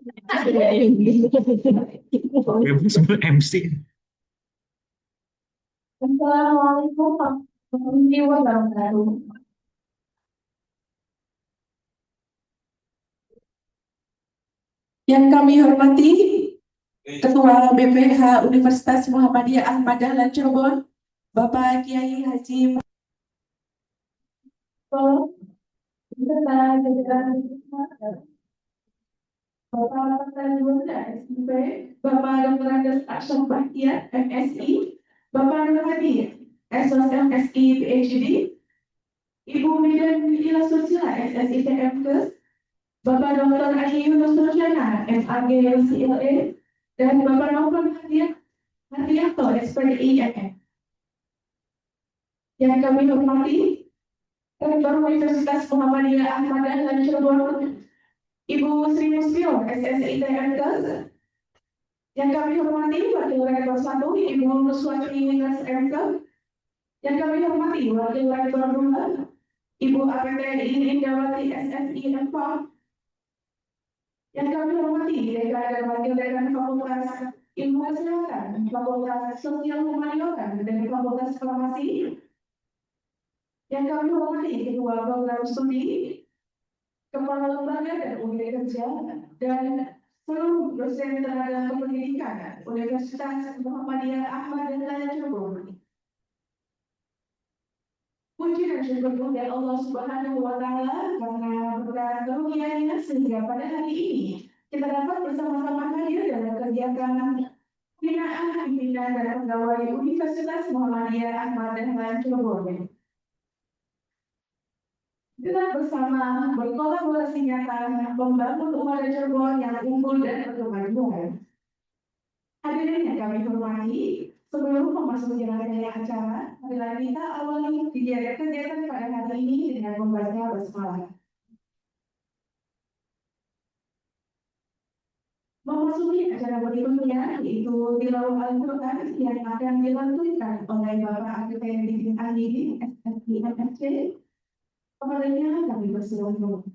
Bebas sebelum MC. Assalamualaikum warahmatullahi wabarakatuh. Yang kami hormati Ketua BPH Universitas Muhammadiyah Ahmad Dahlan Cirebon, Bapak Kiai Haji Ma'ruf, beserta jajaran Bapak Tajudin SIP, Bapak Dr. Andes Asyam Bahtiar MSI, Bapak Nur Hadi SOSMSI PhD, Ibu Midan Ila Susila SSI TMKes, Bapak Dr. Ayu Nusrojana MAG CLA, dan Bapak Novel Hardianto SPDI MM. Yang kami hormati Rektor Universitas Muhammadiyah Ahmad Dahlan Cirebon, Ibu Sri Musbio SSI TMKes. Yang kami hormati Wakil Rektor 1 Ibu Nuswati SMK. Yang kami hormati Wakil Rektor 2 Ibu APTI Indawati SSI M4. Yang kami hormati Dekan dan Wakil Dekan Fakultas Ilmu Kesehatan, Fakultas Sosial Humaniora, dan Fakultas Farmasi. Yang kami hormati Ketua Program Studi, Kepala Lembaga dan Unit Kerja, dan seluruh dosen tenaga kependidikan Universitas Muhammadiyah Ahmad Dahlan Cirebon. Puji dan syukur kepada Allah Subhanahu wa Ta'ala karena berkat karunia-Nya sehingga pada hari ini kita dapat bersama-sama hadir dalam kegiatan pembinaan pimpinan dan pegawai Universitas Muhammadiyah Ahmad Dahlan Cirebon. Kita bersama berkolaborasi nyata membangun umat Cirebon yang unggul dan berkemajuan. Hadirin yang kami hormati, sebelum memasuki rangkaian acara, marilah kita awali kegiatan pada hari ini dengan membaca basmalah. Memasuki acara berikutnya yaitu tilawah Al-Quran yang akan dilantunkan oleh Bapak Akademik Alidin SSI MSC. Kepadanya kami bersilakan.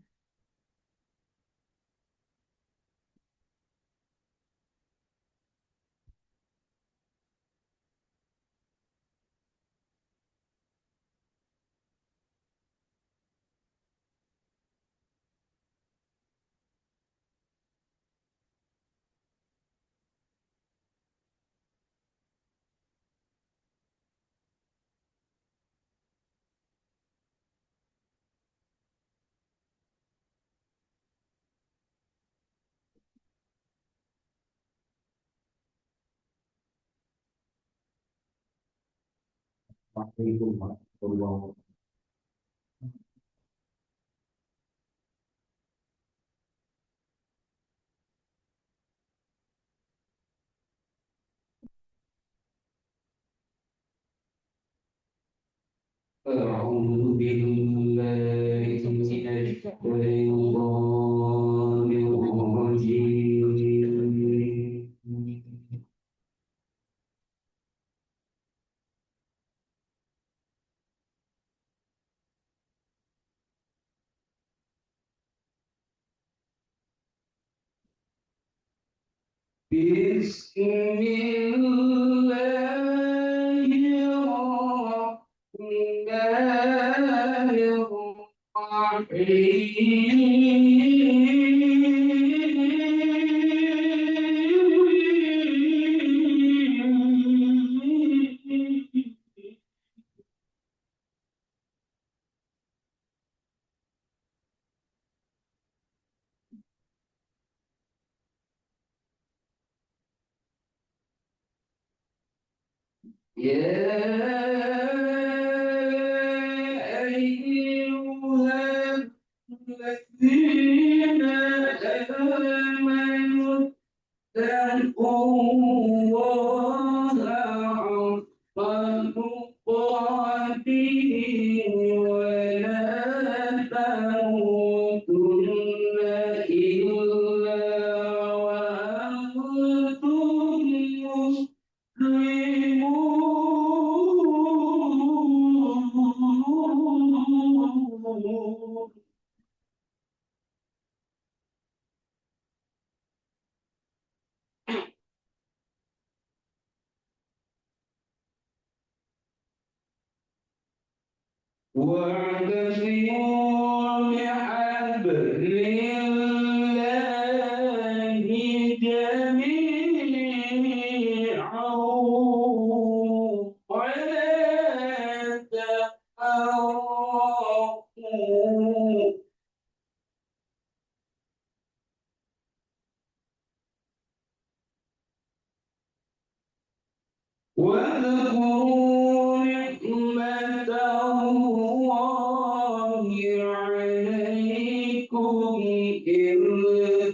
أعوذ بالله من الشيطان الرجيم. بسم الله الرحمن الرحيم. يا أيها الذين آمنوا اتقوا الله حق تقاته ولا تموتن إلا وأنتم مسلمون. واعتصموا بحبل الله جميعا ولا تفرقوا واذكروا نعمة الله عليكم إذ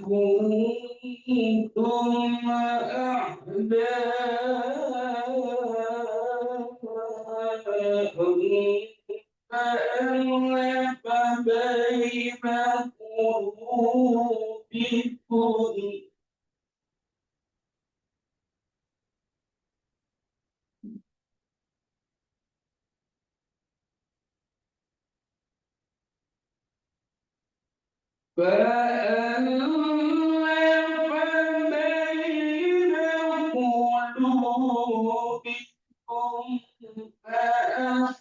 كنتم أعداء فألف بين قلوبكم فألف بين قلوبكم فأصبحتم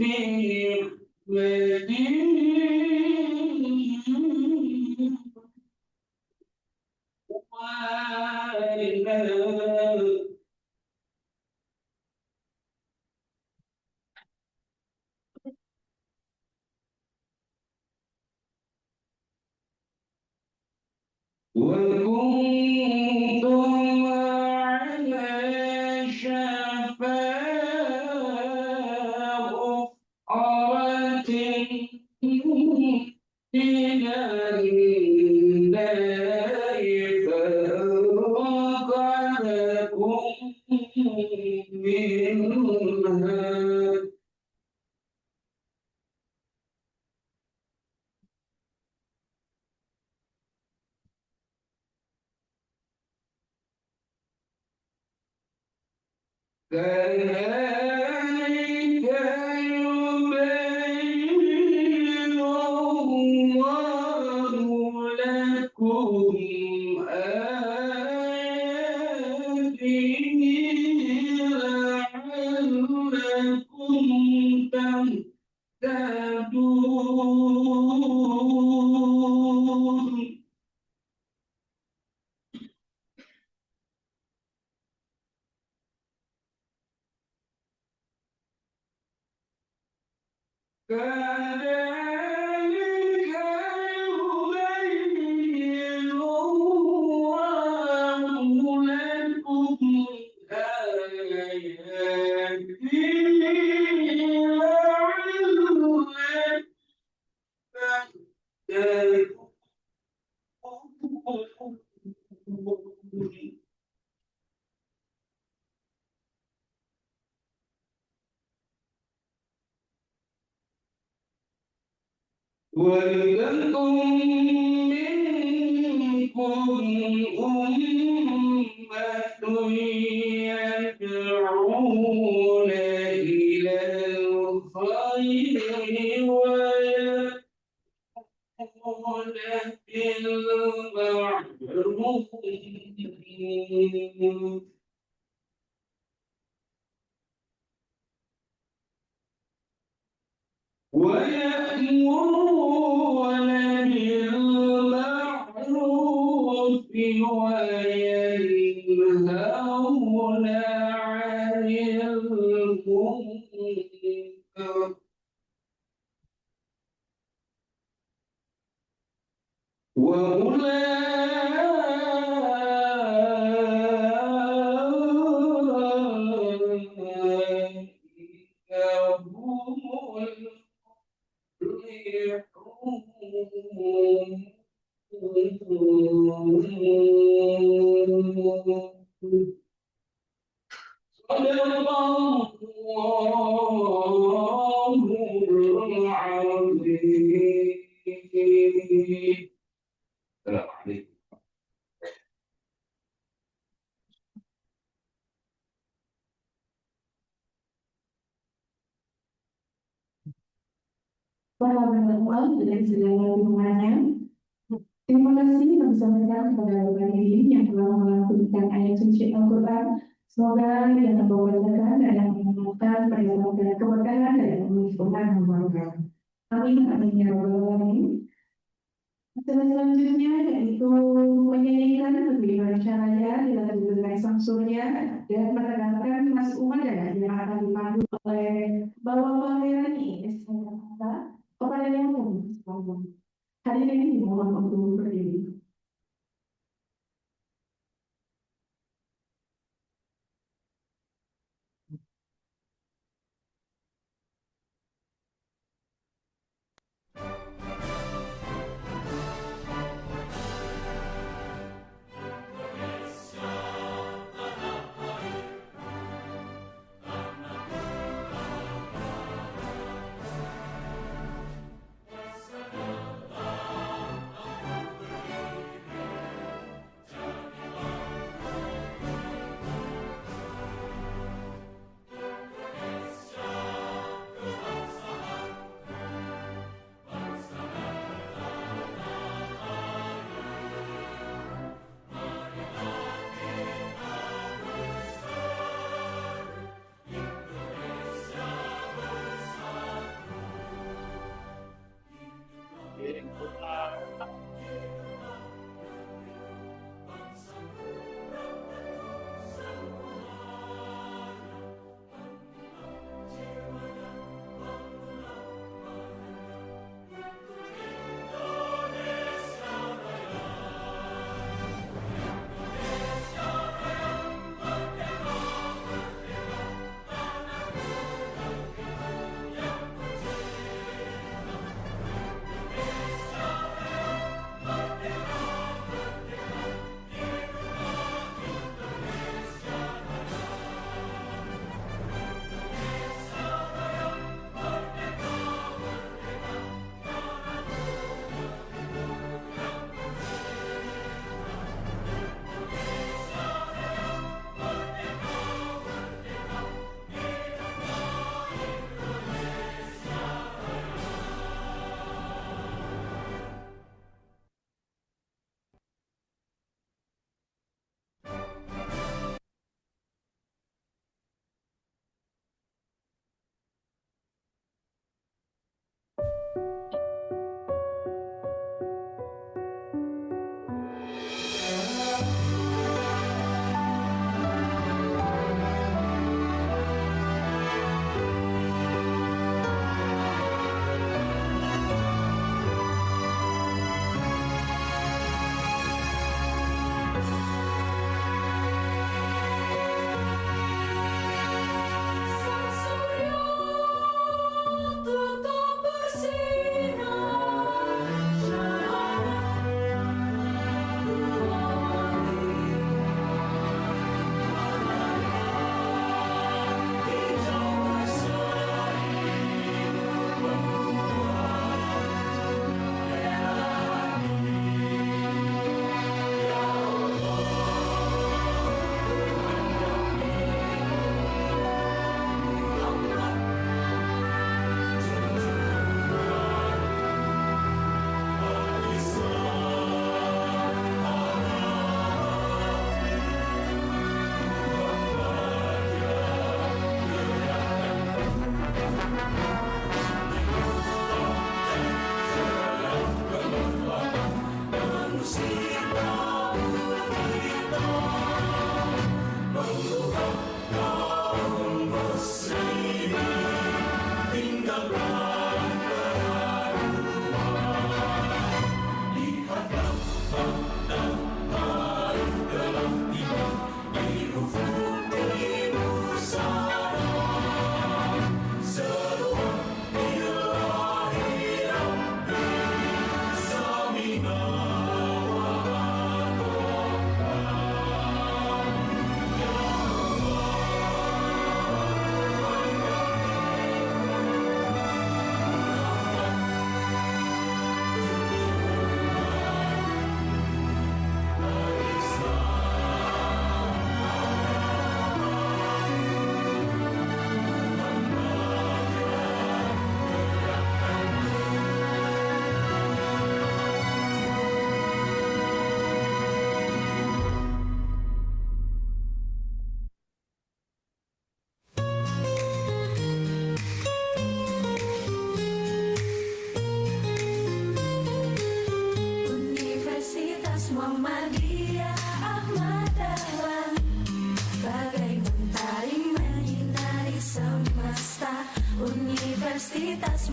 بنعمته إخوانا وكنتم على شفا حفرة من النار فأنقذكم منها كذلك يبين الله لكم آياته لعلكم تهتدون كذلك يبين الله لكم آياته لعلكم تهتدون ولتكن منكم أمة يدعون إلى الخير ويأمرون بالمعروف ويأمرون بالمعروف وينهون عن المنكر وأولئك هم صدق الله العظيم. السلام عليكم. Para penonton dengan segala dukungannya, terima kasih kami sampaikan kepada Bapak ini yang telah melantunkan ayat suci Al-Quran. Semoga yang membawakan dan yang kesehatan, perlindungan keberkahan dan kemuliaan Allah. Amin amin ya rabbal alamin. Selanjutnya yaitu menyanyikan bagaimana caranya dalam mengenai sang surya dan menegakkan Mas Umar yang akan dipandu oleh Bapak Herani SMK kepada yang kami hadirin ini dimohon untuk berdiri.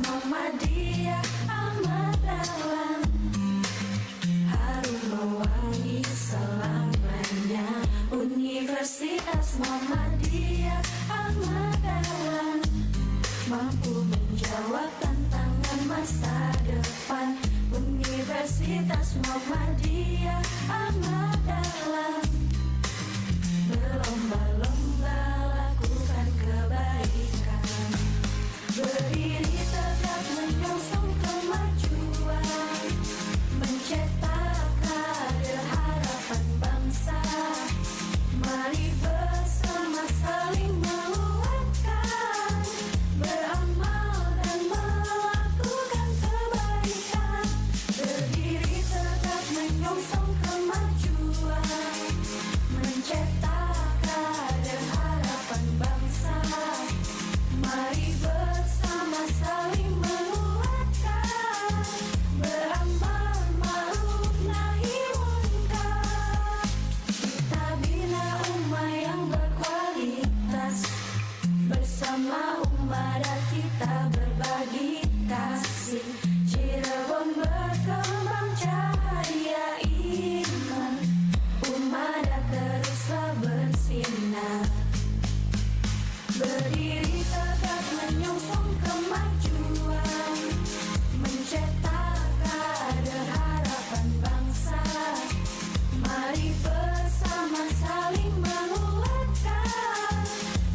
Muhammadiyah Ahmad Dahlan, harum mewangi selamanya. Universitas Muhammadiyah Ahmad Dahlan, mampu menjawab tantangan masa depan. Universitas Muhammadiyah Ahmad Dahlan, berlomba-lomba lakukan kebaikan, berdiri tegak menyongsong kemajuan, mencetak kader harapan bangsa. Mari bersama saling menguatkan, beramal dan melakukan kebaikan, berdiri tegak menyongsong kemajuan, mencetak kader harapan bangsa. Mari bersama saling menguatkan, beramal ma'ruf nahi munkar. Kita bina ummah yang berkualitas, bersama ummah kita berbagi kasih. Cirebon berkembang cahaya iman, ummah teruslah bersinar, berdiri tegak menyongsong kemajuan, mencetak kader harapan bangsa. Mari bersama saling menguatkan,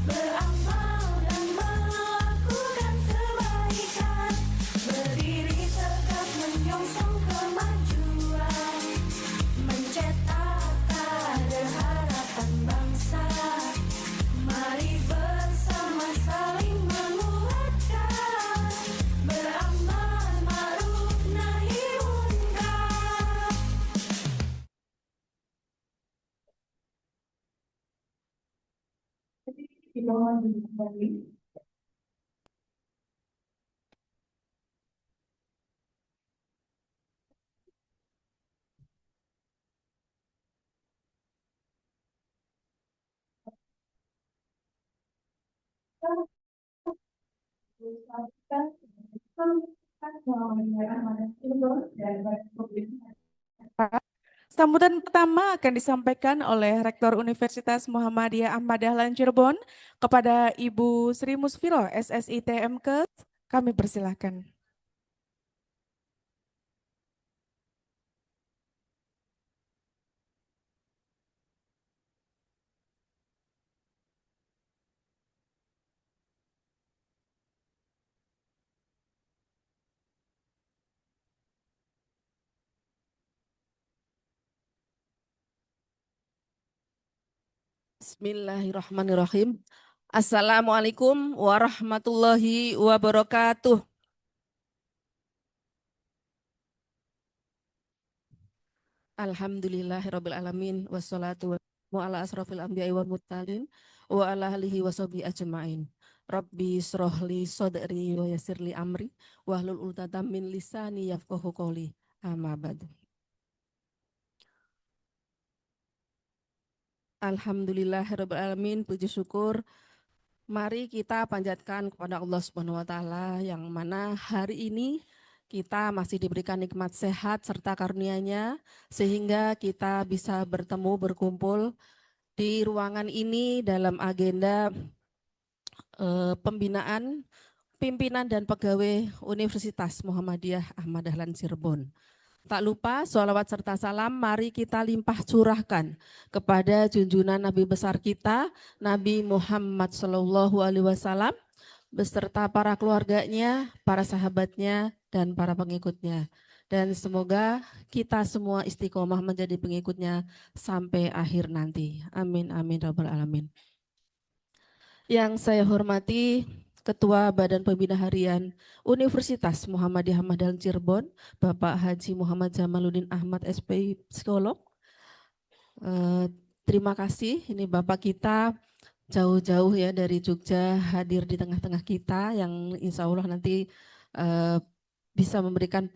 beramal dan melakukan kebaikan, berdiri tegak menyongsong kemajuan, mencetak kader harapan bangsa. Mari bersama saling menguatkan, beramal ma'ruf nahi munkar. Dimohon duduk kembali. Sambutan pertama akan disampaikan oleh Rektor Universitas Muhammadiyah Ahmad Dahlan Cirebon kepada Ibu Sri Musfiro, SSI TMK. Kami persilahkan. Bismillahirrahmanirrahim. Assalamualaikum warahmatullahi wabarakatuh. Alhamdulillahirabbil alamin wassalatu wassalamu ala asrofil anbiya'i wal mursalin wa ala alihi washabihi ajmain. Rabbi srohli sodri wa yassirli amri wahlul 'uqdatam min lisani yafqahu qawli. Amma ba'du. Alhamdulillahirabbil alamin, puji syukur mari kita panjatkan kepada Allah Subhanahu wa taala yang mana hari ini kita masih diberikan nikmat sehat serta karunia-Nya sehingga kita bisa bertemu berkumpul di ruangan ini dalam agenda pembinaan pimpinan dan pegawai Universitas Muhammadiyah Ahmad Dahlan Cirebon. Tak lupa sholawat serta salam mari kita limpah curahkan kepada junjungan Nabi besar kita, Nabi Muhammad SAW, beserta para keluarganya, para sahabatnya, dan para pengikutnya. Dan semoga kita semua istiqomah menjadi pengikutnya sampai akhir nanti. Amin, amin, rabbal alamin. Yang saya hormati Ketua Badan Pembina Harian Universitas Muhammadiyah Ahmad Dahlan Cirebon, Bapak Haji Muhammad Jamaluddin Ahmad SPI Psikolog. Terima kasih, ini Bapak kita jauh-jauh ya dari Jogja hadir di tengah-tengah kita yang insya Allah nanti bisa memberikan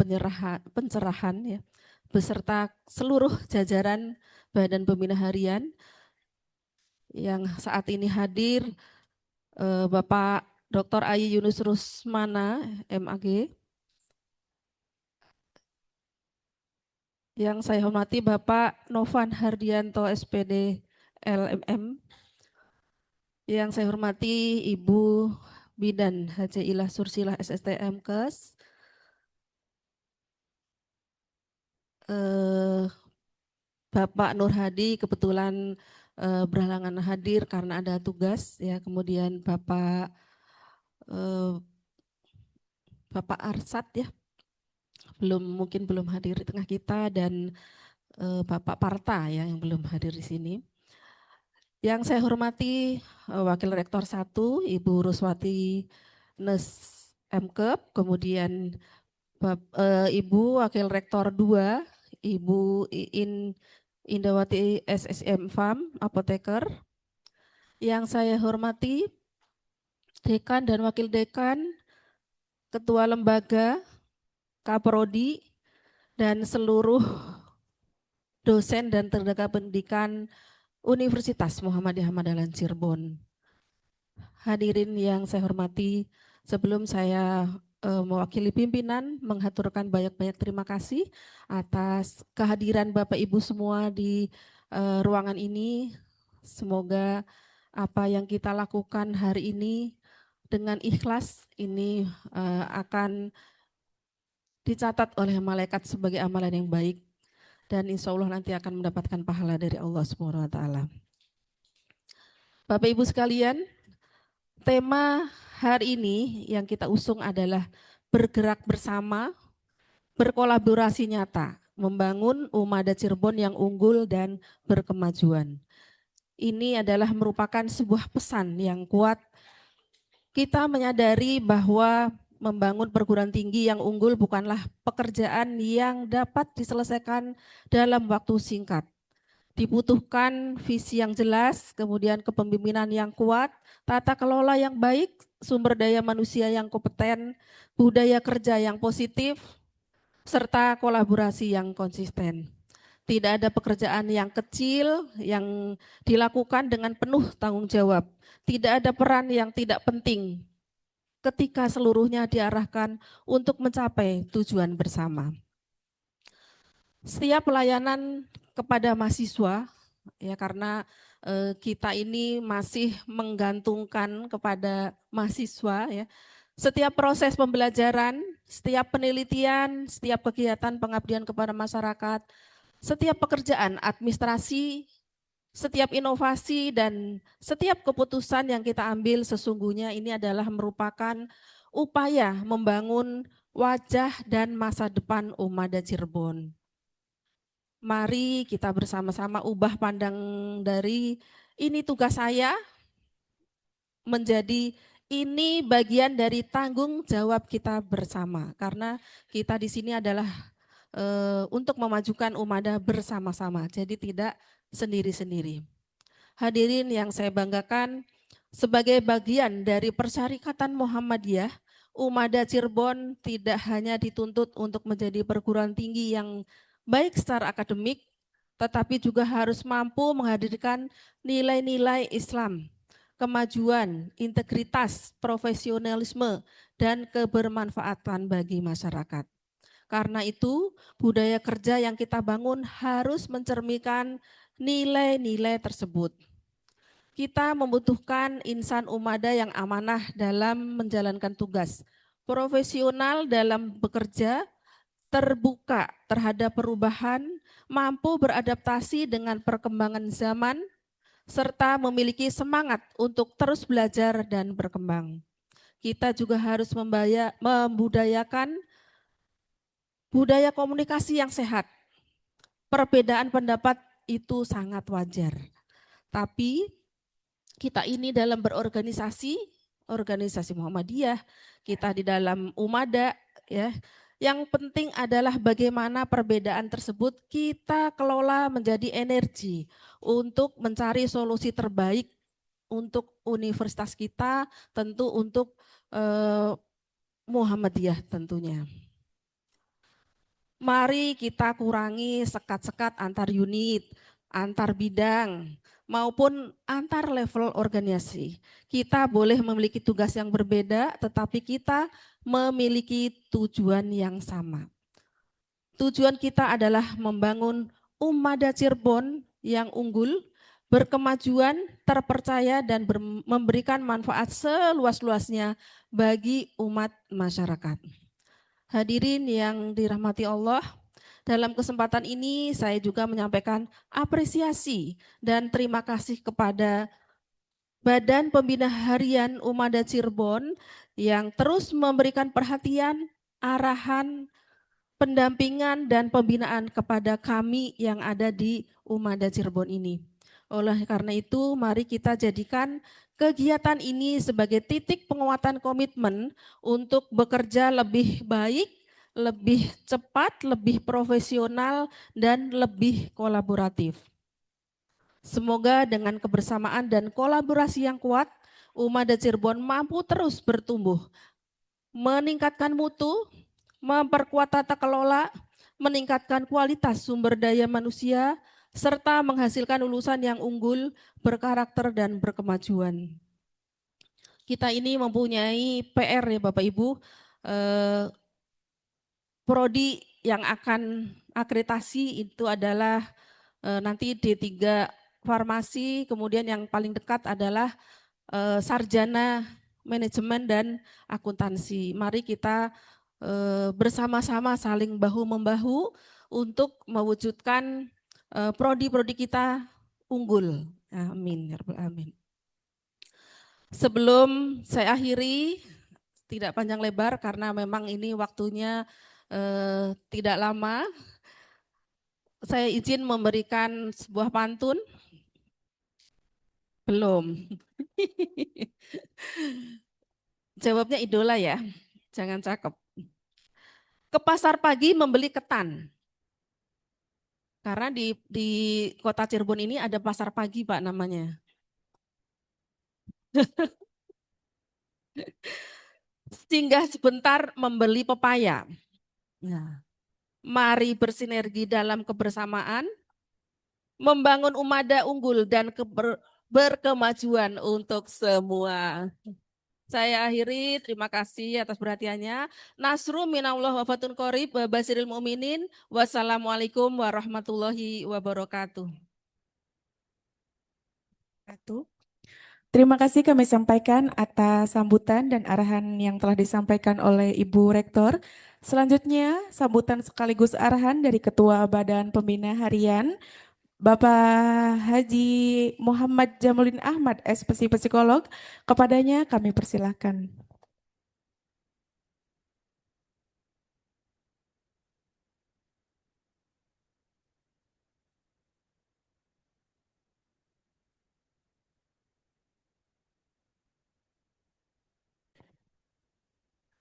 pencerahan ya, beserta seluruh jajaran Badan Pembina Harian yang saat ini hadir, Bapak Dr. Ayi Yunus Rusmana, MAG. Yang saya hormati Bapak Novan Hardianto, SPD, LMM. Yang saya hormati Ibu Bidan Haji Ilah Sursilah, SSTM Kes. Bapak Nur Hadi kebetulan berhalangan hadir karena ada tugas, ya. Kemudian Bapak Arsat, ya, mungkin belum hadir di tengah kita, dan Bapak Parta, ya, yang belum hadir di sini. Yang saya hormati Wakil Rektor 1 Ibu Ruswati Nes Mkep, kemudian Ibu Wakil Rektor 2 Ibu Iin Indawati SSM FAM Apoteker. Yang saya hormati Dekan dan Wakil Dekan, Ketua Lembaga, Kaprodi, dan seluruh dosen dan tenaga pendidikan Universitas Muhammadiyah Ahmad Dahlan Cirebon. Hadirin yang saya hormati, sebelum saya mewakili pimpinan menghaturkan banyak-banyak terima kasih atas kehadiran Bapak Ibu semua di ruangan ini. Semoga apa yang kita lakukan hari ini dengan ikhlas ini akan dicatat oleh malaikat sebagai amalan yang baik, dan insya Allah nanti akan mendapatkan pahala dari Allah SWT. Bapak Ibu sekalian, tema hari ini yang kita usung adalah bergerak bersama, berkolaborasi nyata, membangun Umada Cirebon yang unggul dan berkemajuan. Ini adalah merupakan sebuah pesan yang kuat. Kita menyadari bahwa membangun perguruan tinggi yang unggul bukanlah pekerjaan yang dapat diselesaikan dalam waktu singkat. Dibutuhkan visi yang jelas, kemudian kepemimpinan yang kuat, tata kelola yang baik, sumber daya manusia yang kompeten, budaya kerja yang positif, serta kolaborasi yang konsisten. Tidak ada pekerjaan yang kecil yang dilakukan dengan penuh tanggung jawab. Tidak ada peran yang tidak penting ketika seluruhnya diarahkan untuk mencapai tujuan bersama. Setiap pelayanan kepada mahasiswa, ya, karena kita ini masih menggantungkan kepada mahasiswa, ya. Setiap proses pembelajaran, setiap penelitian, setiap kegiatan pengabdian kepada masyarakat, setiap pekerjaan administrasi, setiap inovasi, dan setiap keputusan yang kita ambil sesungguhnya ini adalah merupakan upaya membangun wajah dan masa depan Umada Cirebon. Mari kita bersama-sama ubah pandang dari ini tugas saya menjadi ini bagian dari tanggung jawab kita bersama, karena kita di sini adalah untuk memajukan Umada bersama-sama, jadi tidak sendiri-sendiri. Hadirin yang saya banggakan, sebagai bagian dari Persyarikatan Muhammadiyah, Umada Cirebon tidak hanya dituntut untuk menjadi perguruan tinggi yang baik secara akademik, tetapi juga harus mampu menghadirkan nilai-nilai Islam, kemajuan, integritas, profesionalisme, dan kebermanfaatan bagi masyarakat. Karena itu, budaya kerja yang kita bangun harus mencerminkan nilai-nilai tersebut. Kita membutuhkan insan Umada yang amanah dalam menjalankan tugas, profesional dalam bekerja, terbuka terhadap perubahan, mampu beradaptasi dengan perkembangan zaman, serta memiliki semangat untuk terus belajar dan berkembang. Kita juga harus membudayakan budaya komunikasi yang sehat. Perbedaan pendapat itu sangat wajar. Tapi kita ini dalam berorganisasi, organisasi Muhammadiyah, kita di dalam Umada, ya. Yang penting adalah bagaimana perbedaan tersebut kita kelola menjadi energi untuk mencari solusi terbaik untuk universitas kita, tentu untuk Muhammadiyah tentunya. Mari kita kurangi sekat-sekat antar unit, antar bidang, maupun antar level organisasi. Kita boleh memiliki tugas yang berbeda, tetapi kita memiliki tujuan yang sama. Tujuan kita adalah membangun Ummada Cirebon yang unggul, berkemajuan, terpercaya, dan memberikan manfaat seluas-luasnya bagi umat masyarakat. Hadirin yang dirahmati Allah, dalam kesempatan ini saya juga menyampaikan apresiasi dan terima kasih kepada Badan Pembina Harian Ummada Cirebon yang terus memberikan perhatian, arahan, pendampingan dan pembinaan kepada kami yang ada di Ummada Cirebon ini. Oleh karena itu, mari kita jadikan kegiatan ini sebagai titik penguatan komitmen untuk bekerja lebih baik, lebih cepat, lebih profesional, dan lebih kolaboratif. Semoga dengan kebersamaan dan kolaborasi yang kuat, Ummada Cirebon mampu terus bertumbuh, meningkatkan mutu, memperkuat tata kelola, meningkatkan kualitas sumber daya manusia, serta menghasilkan lulusan yang unggul, berkarakter, dan berkemajuan. Kita ini mempunyai PR ya Bapak Ibu, prodi yang akan akreditasi itu adalah nanti D3 farmasi, kemudian yang paling dekat adalah sarjana manajemen dan akuntansi. Mari kita bersama-sama saling bahu-membahu untuk mewujudkan prodi-prodi kita unggul. Amin. Ya Rabbal Alamin. Sebelum saya akhiri, tidak panjang lebar karena memang ini waktunya tidak lama. Saya izin memberikan sebuah pantun. Belum. Jawabnya idola ya, jangan cakep. Ke pasar pagi membeli ketan. Karena di kota Cirebon ini ada pasar pagi Pak namanya. Singgah sebentar membeli pepaya. Nah, mari bersinergi dalam kebersamaan, membangun Ummada unggul dan berkemajuan untuk semua. Saya akhiri, terima kasih atas perhatiannya. Nasru minallah wa fatun qorib wa basiril mu'minin. Wassalamualaikum warahmatullahi wabarakatuh. Terima kasih kami sampaikan atas sambutan dan arahan yang telah disampaikan oleh Ibu Rektor. Selanjutnya, sambutan sekaligus arahan dari Ketua Badan Pembina Harian, Bapak Haji Muhammad Jamulin Ahmad, SPC Psikolog. Kepadanya kami persilahkan.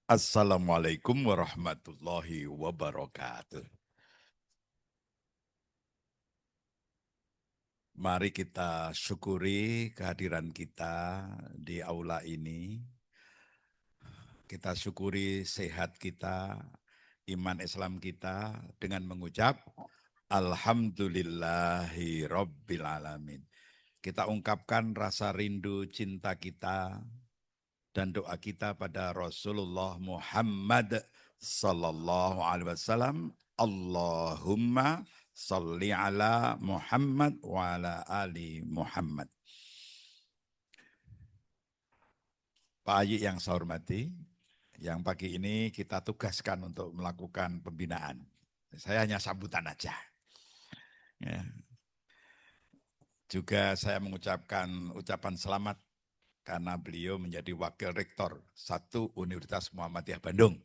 Assalamualaikum warahmatullahi wabarakatuh. Mari kita syukuri kehadiran kita di aula ini. Kita syukuri sehat kita, iman Islam kita dengan mengucap Alhamdulillahi Rabbil Alamin. Kita ungkapkan rasa rindu cinta kita dan doa kita pada Rasulullah Muhammad sallallahu alaihi wasallam. Allahumma salli ala Muhammad wa ala ali Muhammad. Pak Ayi yang saya hormati, yang pagi ini kita tugaskan untuk melakukan pembinaan. Saya hanya sambutan aja. Ya. Juga saya mengucapkan ucapan selamat karena beliau menjadi wakil rektor 1 Universitas Muhammadiyah Bandung.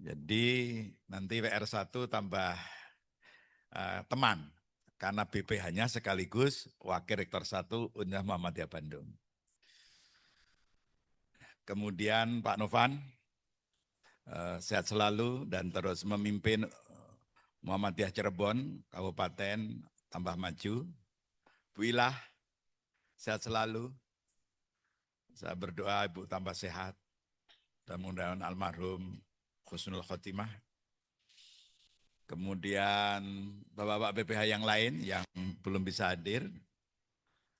Jadi nanti PR1 tambah teman, karena BPH-nya sekaligus wakil rektor 1 Universitas Muhammadiyah Bandung. Kemudian Pak Novan, sehat selalu dan terus memimpin Muhammadiyah Cirebon, Kabupaten tambah maju. Bu Ilah, sehat selalu. Saya berdoa Ibu tambah sehat. Dan mudah-mudahan almarhum Husnul Khotimah. kemudian Bapak-Bapak BPH yang lain yang belum bisa hadir,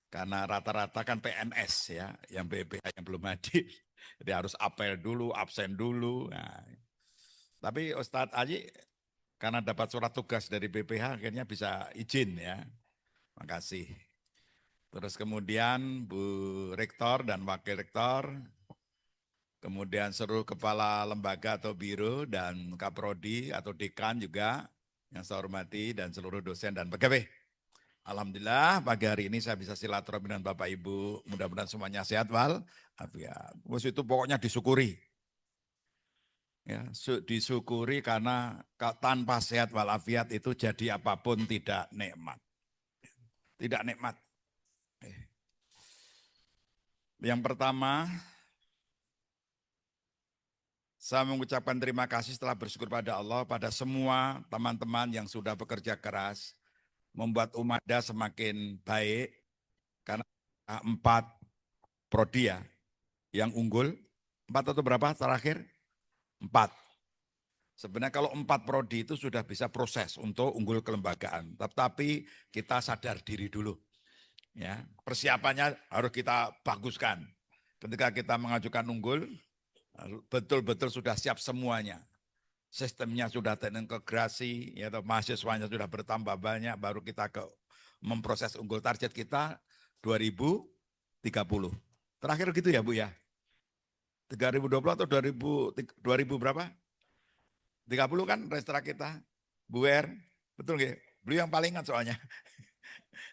karena rata-rata kan PNS ya, yang BPH yang belum hadir. Jadi harus apel dulu, absen dulu. Nah, tapi Ustadz Aji karena dapat surat tugas dari BPH akhirnya bisa izin ya. Makasih. Terus kemudian Bu Rektor dan Wakil Rektor, kemudian seluruh kepala lembaga atau biro dan Kaprodi atau dekan juga yang saya hormati dan seluruh dosen dan pegawai. Alhamdulillah pagi hari ini saya bisa silaturahmi dengan Bapak Ibu, mudah-mudahan semuanya sehat walafiat. Itu pokoknya disyukuri. Ya, disyukuri karena tanpa sehat walafiat itu jadi apapun tidak nikmat. Tidak nikmat. Yang pertama, saya mengucapkan terima kasih setelah bersyukur pada Allah, pada semua teman-teman yang sudah bekerja keras, membuat Umada semakin baik, karena 4 prodi ya, yang unggul, 4 atau berapa terakhir? 4. Sebenarnya kalau 4 prodi itu sudah bisa proses untuk unggul kelembagaan, tetapi kita sadar diri dulu. Ya, persiapannya harus kita baguskan. Ketika kita mengajukan unggul, betul-betul sudah siap semuanya. Sistemnya sudah terintegrasi, ya, mahasiswanya sudah bertambah banyak, baru kita memproses unggul. Target kita 2030. Terakhir gitu ya Bu ya? 3020 atau 2000 berapa? 30 kan restra kita. Bu Er, betul nggak? Beliau yang paling ingat soalnya.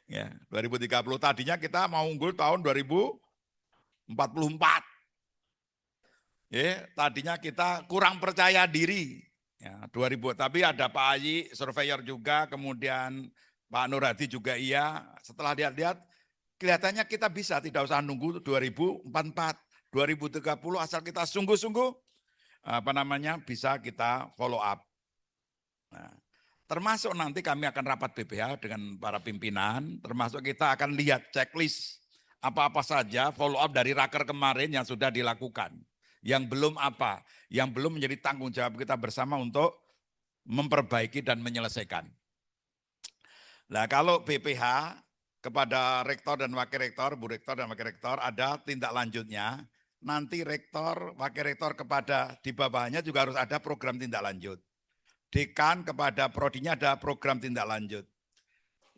Ya, 2030 tadinya kita mau unggul tahun 2044. Ya, tadinya kita kurang percaya diri. Ya, 2000, tapi ada Pak Ayi, surveyor juga, kemudian Pak Nur Hadi juga iya. Setelah lihat-lihat, kelihatannya kita bisa, tidak usah nunggu 2044, 2030 asal kita sungguh-sungguh bisa kita follow up. Nah, termasuk nanti kami akan rapat BPH dengan para pimpinan, termasuk kita akan lihat checklist apa-apa saja follow up dari raker kemarin yang sudah dilakukan. Yang belum apa, yang belum menjadi tanggung jawab kita bersama untuk memperbaiki dan menyelesaikan. Nah, kalau BPH kepada rektor dan wakil rektor, Bu Rektor dan wakil rektor ada tindak lanjutnya. Nanti rektor, wakil rektor kepada di bawahnya juga harus ada program tindak lanjut. Dekan kepada prodinya ada program tindak lanjut.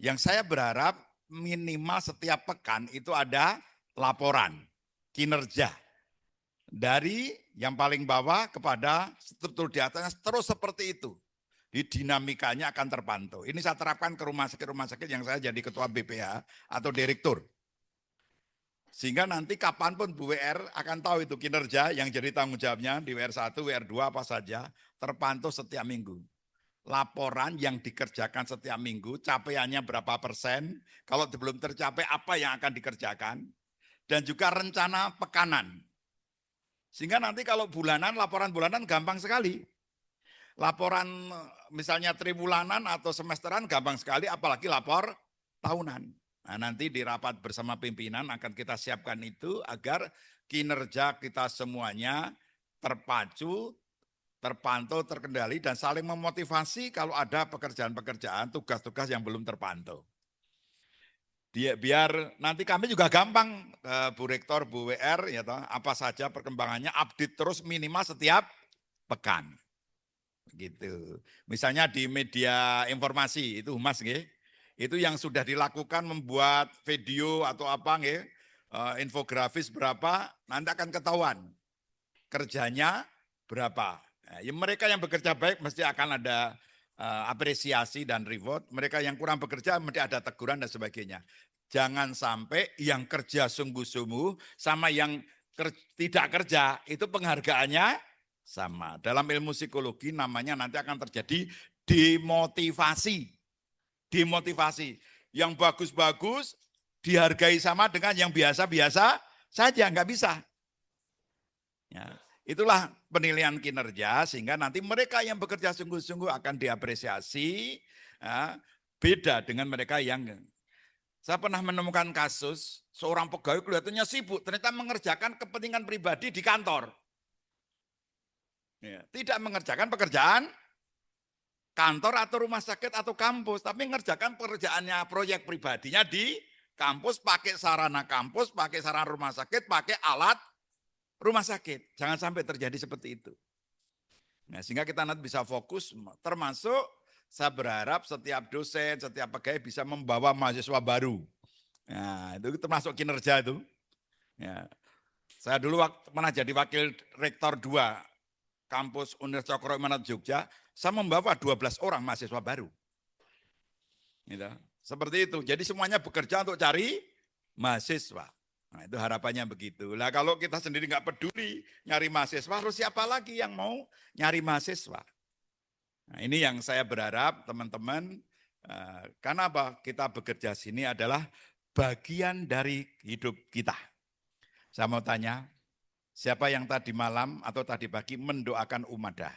Yang saya berharap minimal setiap pekan itu ada laporan kinerja. Dari yang paling bawah kepada struktur di atasnya terus seperti itu. Di dinamikanya akan terpantau. Ini saya terapkan ke rumah sakit yang saya jadi ketua BPH atau direktur. Sehingga nanti kapanpun Bu WR akan tahu itu kinerja yang jadi tanggung jawabnya di WR1, WR2 apa saja terpantau setiap minggu. Laporan yang dikerjakan setiap minggu, capaiannya berapa persen, kalau belum tercapai apa yang akan dikerjakan, dan juga rencana pekanan. Sehingga nanti kalau bulanan, laporan bulanan gampang sekali. Laporan misalnya tribulanan atau semesteran gampang sekali, apalagi lapor tahunan. Nah, nanti di rapat bersama pimpinan akan kita siapkan itu agar kinerja kita semuanya terpacu, terpantau, terkendali, dan saling memotivasi kalau ada pekerjaan-pekerjaan, tugas-tugas yang belum terpantau. Biar nanti kami juga gampang, Bu Rektor, Bu WR, ya toh, apa saja perkembangannya, update terus minimal setiap pekan. Gitu. Misalnya di media informasi, itu Humas, nggih. Itu yang sudah dilakukan membuat video atau apa, nggih, infografis berapa, nanti akan ketahuan kerjanya berapa. Nah, ya mereka yang bekerja baik mesti akan ada apresiasi dan reward. Mereka yang kurang bekerja mesti ada teguran dan sebagainya. Jangan sampai yang kerja sungguh-sungguh sama yang tidak kerja itu penghargaannya sama. Dalam ilmu psikologi namanya nanti akan terjadi demotivasi. Demotivasi. Yang bagus-bagus dihargai sama dengan yang biasa-biasa saja, nggak bisa. Ya, itulah penilaian kinerja sehingga nanti mereka yang bekerja sungguh-sungguh akan diapresiasi, ya, beda dengan mereka yang. Saya pernah menemukan kasus seorang pegawai kelihatannya sibuk, ternyata mengerjakan kepentingan pribadi di kantor. Ya, tidak mengerjakan pekerjaan kantor atau rumah sakit atau kampus, tapi ngerjakan pekerjaannya proyek pribadinya di kampus, pakai sarana kampus, pakai sarana rumah sakit, pakai alat rumah sakit. Jangan sampai terjadi seperti itu. Nah, sehingga kita nanti bisa fokus, termasuk saya berharap setiap dosen, setiap pegawai bisa membawa mahasiswa baru. Nah, itu termasuk kinerja itu. Ya. Saya dulu pernah jadi wakil rektor 2 kampus Universitas Cokroaminoto Jogja, saya membawa 12 orang mahasiswa baru. Gitu. Seperti itu. Jadi semuanya bekerja untuk cari mahasiswa. Nah, itu harapannya begitu. Lah kalau kita sendiri nggak peduli nyari mahasiswa, harus siapa lagi yang mau nyari mahasiswa? Nah, ini yang saya berharap teman-teman, karena apa? Kita bekerja sini adalah bagian dari hidup kita. Saya mau tanya, siapa yang tadi malam atau tadi pagi mendoakan Umadah?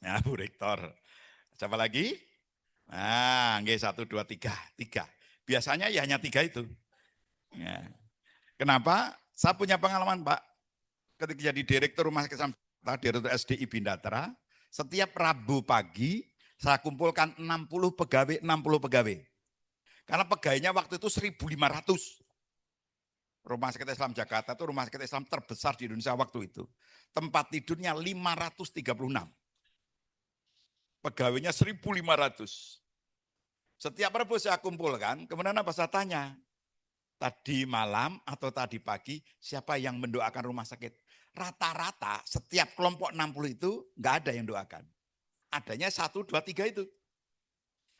Ya, Bu Rektor. Siapa lagi? Nah, nggih 1, 2, 3. 3. Biasanya ya hanya 3 itu. Ya. Kenapa? Saya punya pengalaman, Pak. Ketika jadi direktur rumah sakit direktur SDI Bindatra, setiap Rabu pagi saya kumpulkan 60 pegawai. Karena pegawainya waktu itu 1.500. Rumah sakit Islam Jakarta itu rumah sakit Islam terbesar di Indonesia waktu itu. Tempat tidurnya 536. Pegawainya 1.500. Setiap Rabu saya kumpulkan, kemudian apa saya tanya, tadi malam atau tadi pagi siapa yang mendoakan rumah sakit? Rata-rata setiap kelompok 60 itu enggak ada yang doakan. Adanya 1, 2, 3 itu.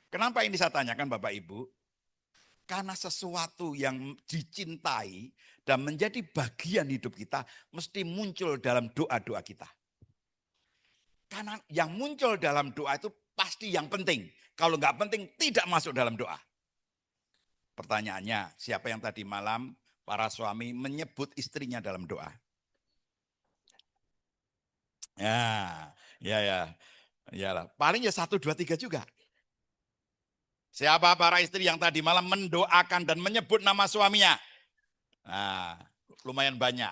Kenapa ini saya tanyakan Bapak Ibu? Karena sesuatu yang dicintai dan menjadi bagian hidup kita mesti muncul dalam doa-doa kita. Karena yang muncul dalam doa itu pasti yang penting. Kalau enggak penting tidak masuk dalam doa. Pertanyaannya, siapa yang tadi malam para suami menyebut istrinya dalam doa? Ya lah. Paling ya 1, 2, 3 juga. Siapa para istri yang tadi malam mendoakan dan menyebut nama suaminya? Nah, lumayan banyak.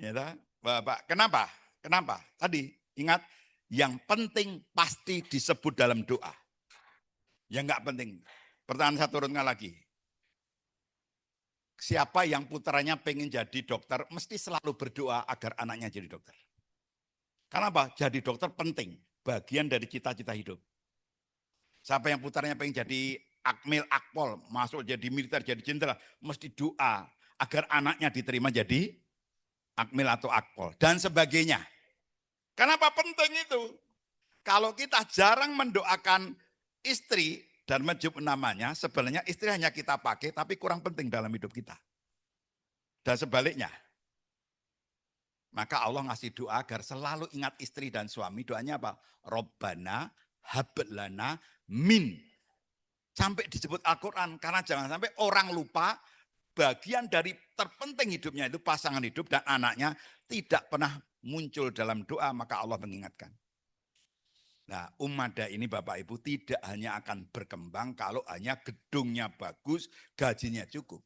Ya, Bapak, kenapa? Tadi ingat, yang penting pasti disebut dalam doa. Yang enggak penting. Pertanyaan saya turunkan lagi. Siapa yang putranya pengen jadi dokter, mesti selalu berdoa agar anaknya jadi dokter. Kenapa? Jadi dokter penting, bagian dari cita-cita hidup. Siapa yang putranya pengen jadi akmil, akpol, masuk jadi militer, jadi jenderal, mesti doa agar anaknya diterima jadi akmil atau akpol, dan sebagainya. Kenapa penting itu? Kalau kita jarang mendoakan istri dan menyebut namanya, sebenarnya istri hanya kita pakai, tapi kurang penting dalam hidup kita. Dan sebaliknya. Maka Allah ngasih doa agar selalu ingat istri dan suami. Doanya apa? Robbana hablana min. Sampai disebut Al-Quran. Karena jangan sampai orang lupa bagian dari terpenting hidupnya itu pasangan hidup dan anaknya tidak pernah muncul dalam doa, maka Allah mengingatkan. Nah, Umadah ini Bapak Ibu tidak hanya akan berkembang kalau hanya gedungnya bagus, gajinya cukup.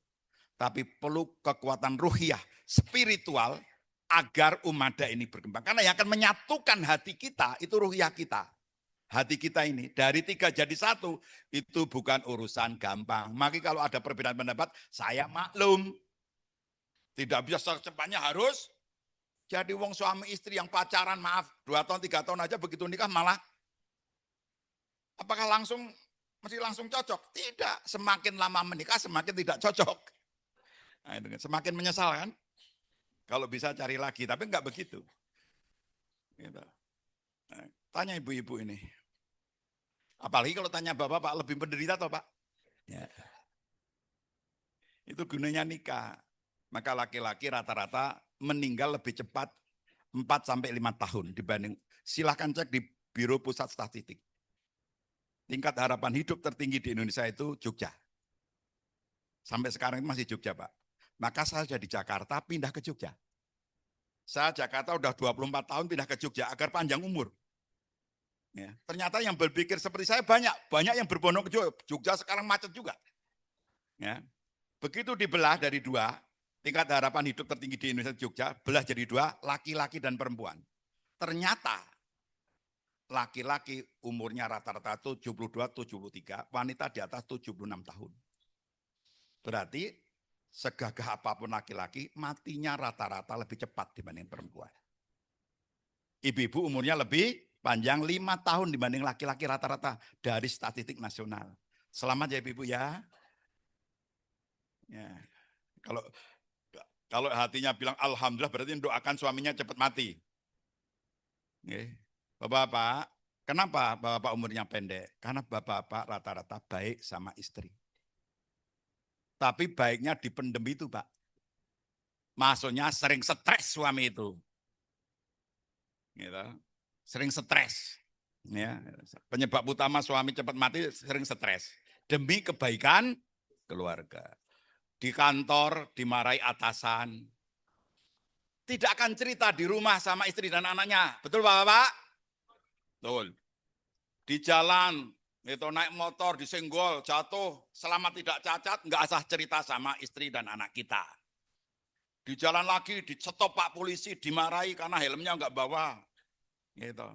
Tapi perlu kekuatan ruhiyah, spiritual agar Umadah ini berkembang. Karena yang akan menyatukan hati kita itu ruhiyah kita. Hati kita ini dari 3 jadi 1 itu bukan urusan gampang. Maka kalau ada perbedaan pendapat, saya maklum. Tidak bisa secepatnya harus jadi wong suami istri yang pacaran, maaf 2 tahun 3 tahun aja begitu nikah malah. Apakah mesti langsung cocok? Tidak, semakin lama menikah semakin tidak cocok. Nah, itu kan, semakin menyesal kan? Kalau bisa cari lagi, tapi enggak begitu. Gitu. Nah, tanya ibu-ibu ini. Apalagi kalau tanya bapak, Pak lebih menderita atau Pak? Ya. Itu gunanya nikah. Maka laki-laki rata-rata meninggal lebih cepat 4-5 tahun dibanding. Silahkan cek di Biro Pusat Statistik. Tingkat harapan hidup tertinggi di Indonesia itu Jogja. Sampai sekarang itu masih Jogja, Pak. Maka saya sudah di Jakarta pindah ke Jogja. Saya Jakarta udah 24 tahun pindah ke Jogja agar panjang umur. Ya, ternyata yang berpikir seperti saya banyak yang berbondong ke Jogja. Jogja sekarang macet juga. Ya. Begitu dibelah dari 2, tingkat harapan hidup tertinggi di Indonesia Jogja, belah jadi 2, laki-laki dan perempuan. Ternyata laki-laki umurnya rata-rata 72-73, wanita di atas 76 tahun. Berarti segagah apapun laki-laki, matinya rata-rata lebih cepat dibanding perempuan. Ibu-ibu umurnya lebih panjang 5 tahun dibanding laki-laki rata-rata dari statistik nasional. Selamat ya ibu-ibu ya. Ya. Kalau hatinya bilang alhamdulillah berarti doakan suaminya cepat mati. Oke. Bapak-bapak, kenapa bapak umurnya pendek? Karena bapak-bapak rata-rata baik sama istri. Tapi baiknya dipendem itu, Pak. Maksudnya sering stres suami itu. Gitu. Sering stres. Ya. Penyebab utama suami cepat mati sering stres. Demi kebaikan keluarga. Di kantor dimarahi atasan. Tidak akan cerita di rumah sama istri dan anaknya. Betul Bapak-bapak? Betul. Di jalan, itu naik motor, disenggol, jatuh, selama tidak cacat, nggak asah cerita sama istri dan anak kita. Di jalan lagi, dicetop Pak polisi, dimarahi karena helmnya nggak bawa. Gitu.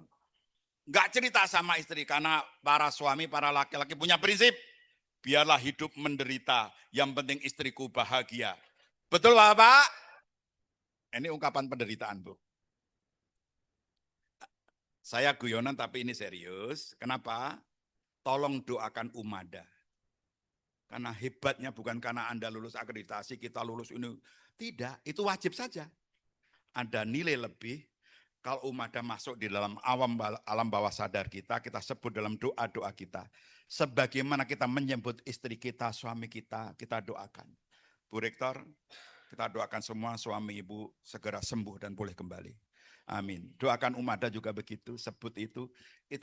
Nggak cerita sama istri, karena para suami, para laki-laki punya prinsip. Biarlah hidup menderita, yang penting istriku bahagia. Betul Bapak? Ini ungkapan penderitaan, Bu. Saya guyonan tapi ini serius. Kenapa? Tolong doakan Umada. Karena hebatnya bukan karena Anda lulus akreditasi, kita lulus ini. Tidak, itu wajib saja. Ada nilai lebih. Kalau Umada masuk di dalam alam bawah sadar kita sebut dalam doa-doa kita. Sebagaimana kita menyebut istri kita, suami kita doakan. Bu Rektor, kita doakan semua suami ibu segera sembuh dan boleh kembali. Amin. Doakan Umada juga begitu, sebut itu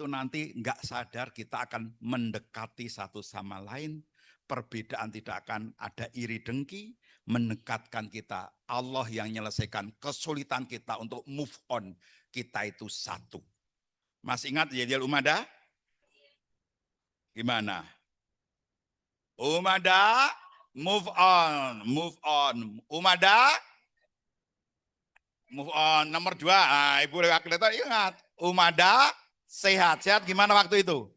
nanti enggak sadar kita akan mendekati satu sama lain. Perbedaan tidak akan ada iri dengki, mendekatkan kita. Allah yang menyelesaikan kesulitan kita untuk move on. Kita itu satu. Masih ingat Yedial Umada? Gimana? Umada, move on. Umada, move on. Nomor 2, Ibu Akreditator ingat, Umada sehat. Sehat gimana waktu itu?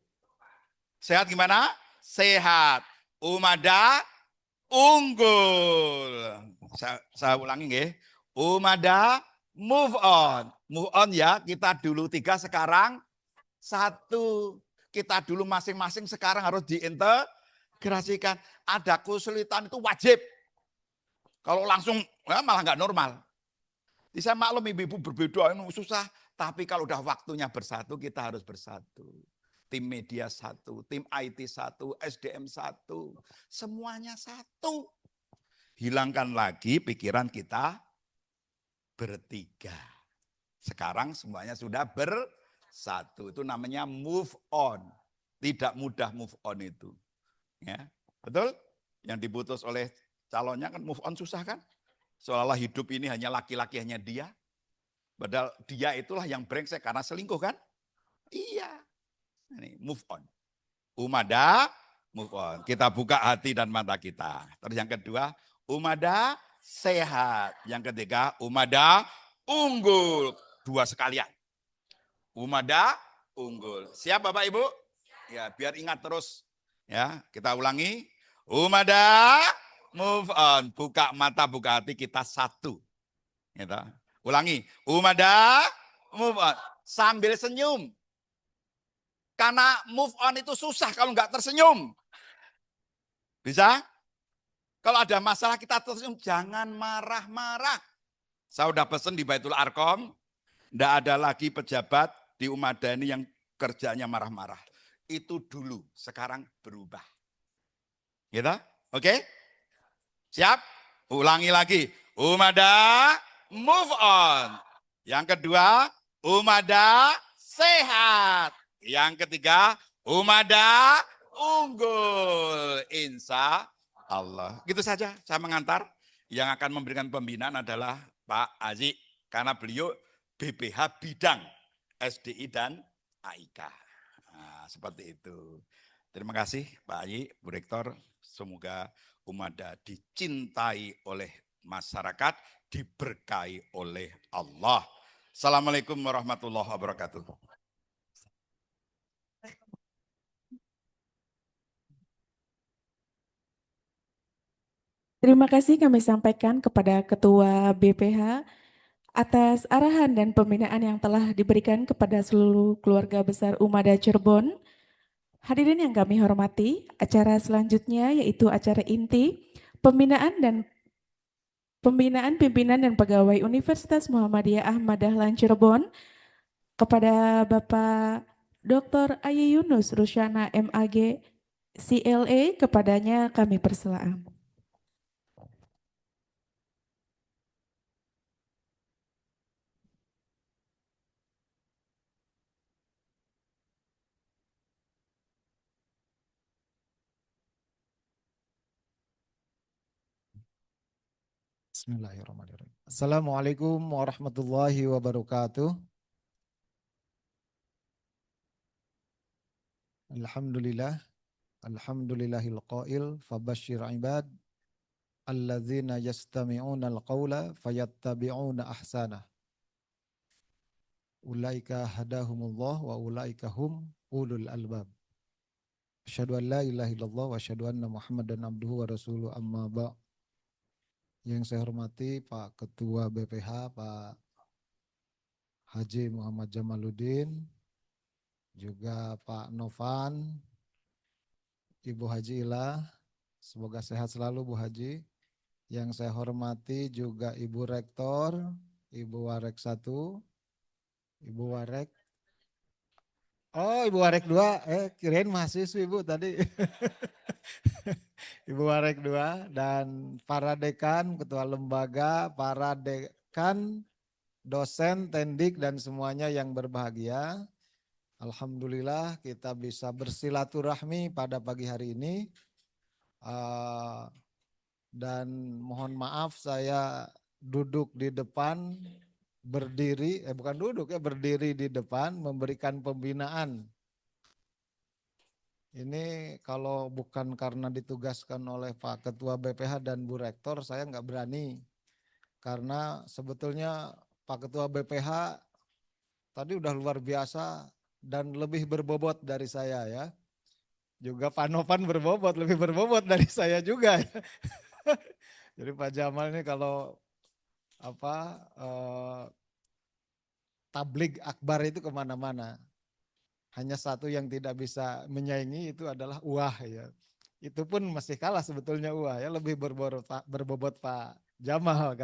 Sehat gimana? Sehat. Umada unggul. Saya ulangi nggih. Umada move on. Move on ya, kita dulu 3 sekarang 1. Kita dulu masing-masing sekarang harus diintegrasikan. Ada kesulitan itu wajib. Kalau langsung malah nggak normal. Saya maklum ibu-ibu berbeda ini susah, tapi kalau udah waktunya bersatu, kita harus bersatu. Tim media satu, tim IT satu, SDM satu, semuanya satu. Hilangkan lagi pikiran kita bertiga. Sekarang semuanya sudah bersatu, itu namanya move on. Tidak mudah move on itu. Ya, betul? Yang diputus oleh calonnya kan move on susah kan? Seolah-olah hidup ini hanya laki-laki, hanya dia. Padahal dia itulah yang brengsek karena selingkuh kan? Iya. Ini move on. Umada, move on. Kita buka hati dan mata kita. Terus yang kedua, Umada sehat. Yang ketiga, Umada unggul. 2 sekalian. Umada unggul. Siap Bapak Ibu? Ya, biar ingat terus. Ya, kita ulangi. Umada move on, buka mata, buka hati, kita satu. Gitu. Ulangi, Umada, move on, sambil senyum. Karena move on itu susah kalau nggak tersenyum. Bisa? Kalau ada masalah kita tersenyum, jangan marah-marah. Saya udah pesen di Baitul Arkom, nggak ada lagi pejabat di Umada ini yang kerjanya marah-marah. Itu dulu, sekarang berubah. Gitu? Oke? Siap? Ulangi lagi. Umada, move on. Yang kedua, Umada sehat. Yang ketiga, Umada unggul. Insya Allah. Gitu saja saya mengantar. Yang akan memberikan pembinaan adalah Pak Aziz. Karena beliau BPH bidang SDI dan AIK. Nah, seperti itu. Terima kasih Pak Aziz, Bu Rektor. Semoga Umada dicintai oleh masyarakat, diberkahi oleh Allah. Assalamualaikum warahmatullahi wabarakatuh. Terima kasih kami sampaikan kepada Ketua BPH atas arahan dan pembinaan yang telah diberikan kepada seluruh keluarga besar Umada Cirebon. Hadirin yang kami hormati, acara selanjutnya yaitu acara inti pembinaan pimpinan dan pegawai Universitas Muhammadiyah Ahmad Dahlan Cirebon kepada Bapak Dr. Ayi Yunus Rusyana MAG CLA, kepadanya kami persilakan. Bismillahirrahmanirrahim. Assalamualaikum warahmatullahi wabarakatuh. Alhamdulillah, alhamdulillahil qail fabashshir ibad alladzina yastami'una alqawla fayattabi'una ahsana. Ulaika hadahumullah wa ulaika hum ulul albab. Asyhadu an la ilaha illallah wa asyhadu anna Muhammadan abduhu wa rasuluhu amma ba'. Yang saya hormati Pak Ketua BPH, Pak Haji Muhammad Jamaluddin, juga Pak Novan, Ibu Haji Ila, semoga sehat selalu Bu Haji. Yang saya hormati juga Ibu Rektor, Ibu Warek 1, Ibu Warek, Ibu Warek 2, kirain mahasiswa Ibu tadi. Ibu Warek 2 dan para dekan, ketua lembaga, para dekan, dosen, tendik dan semuanya yang berbahagia. Alhamdulillah kita bisa bersilaturahmi pada pagi hari ini. Dan mohon maaf saya duduk di depan, berdiri di depan memberikan pembinaan. Ini kalau bukan karena ditugaskan oleh Pak Ketua BPH dan Bu Rektor, saya nggak berani. Karena sebetulnya Pak Ketua BPH tadi udah luar biasa dan lebih berbobot dari saya ya. Juga Pak Novan lebih berbobot dari saya juga ya. Jadi Pak Jamal ini kalau tabligh akbar itu kemana-mana. Hanya satu yang tidak bisa menyaingi itu adalah Uwah ya. Itu pun masih kalah sebetulnya Uwah ya, lebih berbobot Pak Jamal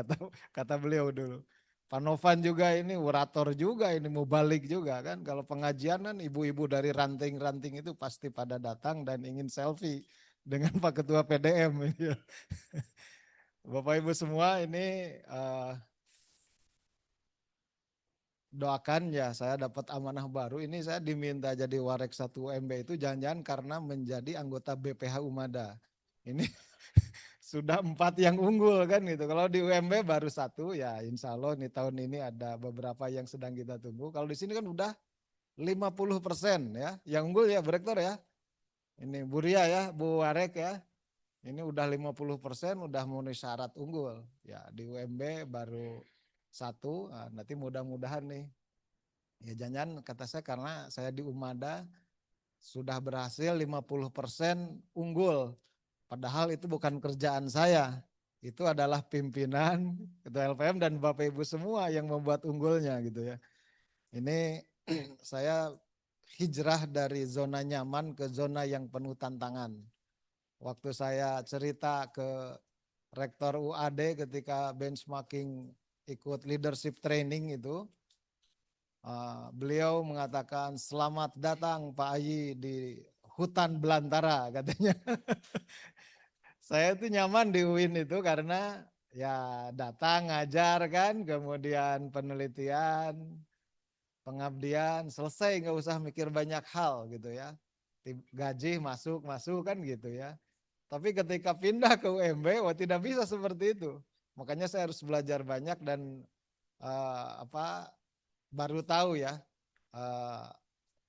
kata beliau dulu. Pak Novan juga ini orator juga, ini mubalik juga kan. Kalau pengajian kan ibu-ibu dari ranting-ranting itu pasti pada datang dan ingin selfie dengan Pak Ketua PDM. Ya. Bapak Ibu semua ini doakan ya saya dapat amanah baru. Ini saya diminta jadi Warek 1 UMB itu jangan-jangan karena menjadi anggota BPH Umada. Ini sudah 4 yang unggul kan gitu. Kalau di UMB baru 1 ya insya Allah nih tahun ini ada beberapa yang sedang kita tunggu. Kalau di sini kan udah 50% ya. Yang unggul ya Bu Rektor ya. Ini Bu Ria ya, Bu Warek ya. Ini udah 50% udah memenuhi syarat unggul. Ya di UMB baru 1, nanti mudah-mudahan nih. Ya jangan kata saya karena saya di Umada sudah berhasil 50% unggul. Padahal itu bukan kerjaan saya. Itu adalah pimpinan, Ketua LPM dan Bapak Ibu semua yang membuat unggulnya gitu ya. Ini saya hijrah dari zona nyaman ke zona yang penuh tantangan. Waktu saya cerita ke Rektor UAD ketika benchmarking ikut leadership training itu, beliau mengatakan selamat datang Pak Ayi di hutan belantara katanya. Saya tuh nyaman di UIN itu karena ya datang ngajar kan, kemudian penelitian, pengabdian, selesai nggak usah mikir banyak hal gitu ya. Gaji masuk kan gitu ya. Tapi ketika pindah ke UMB, tidak bisa seperti itu. Makanya saya harus belajar banyak dan baru tahu ya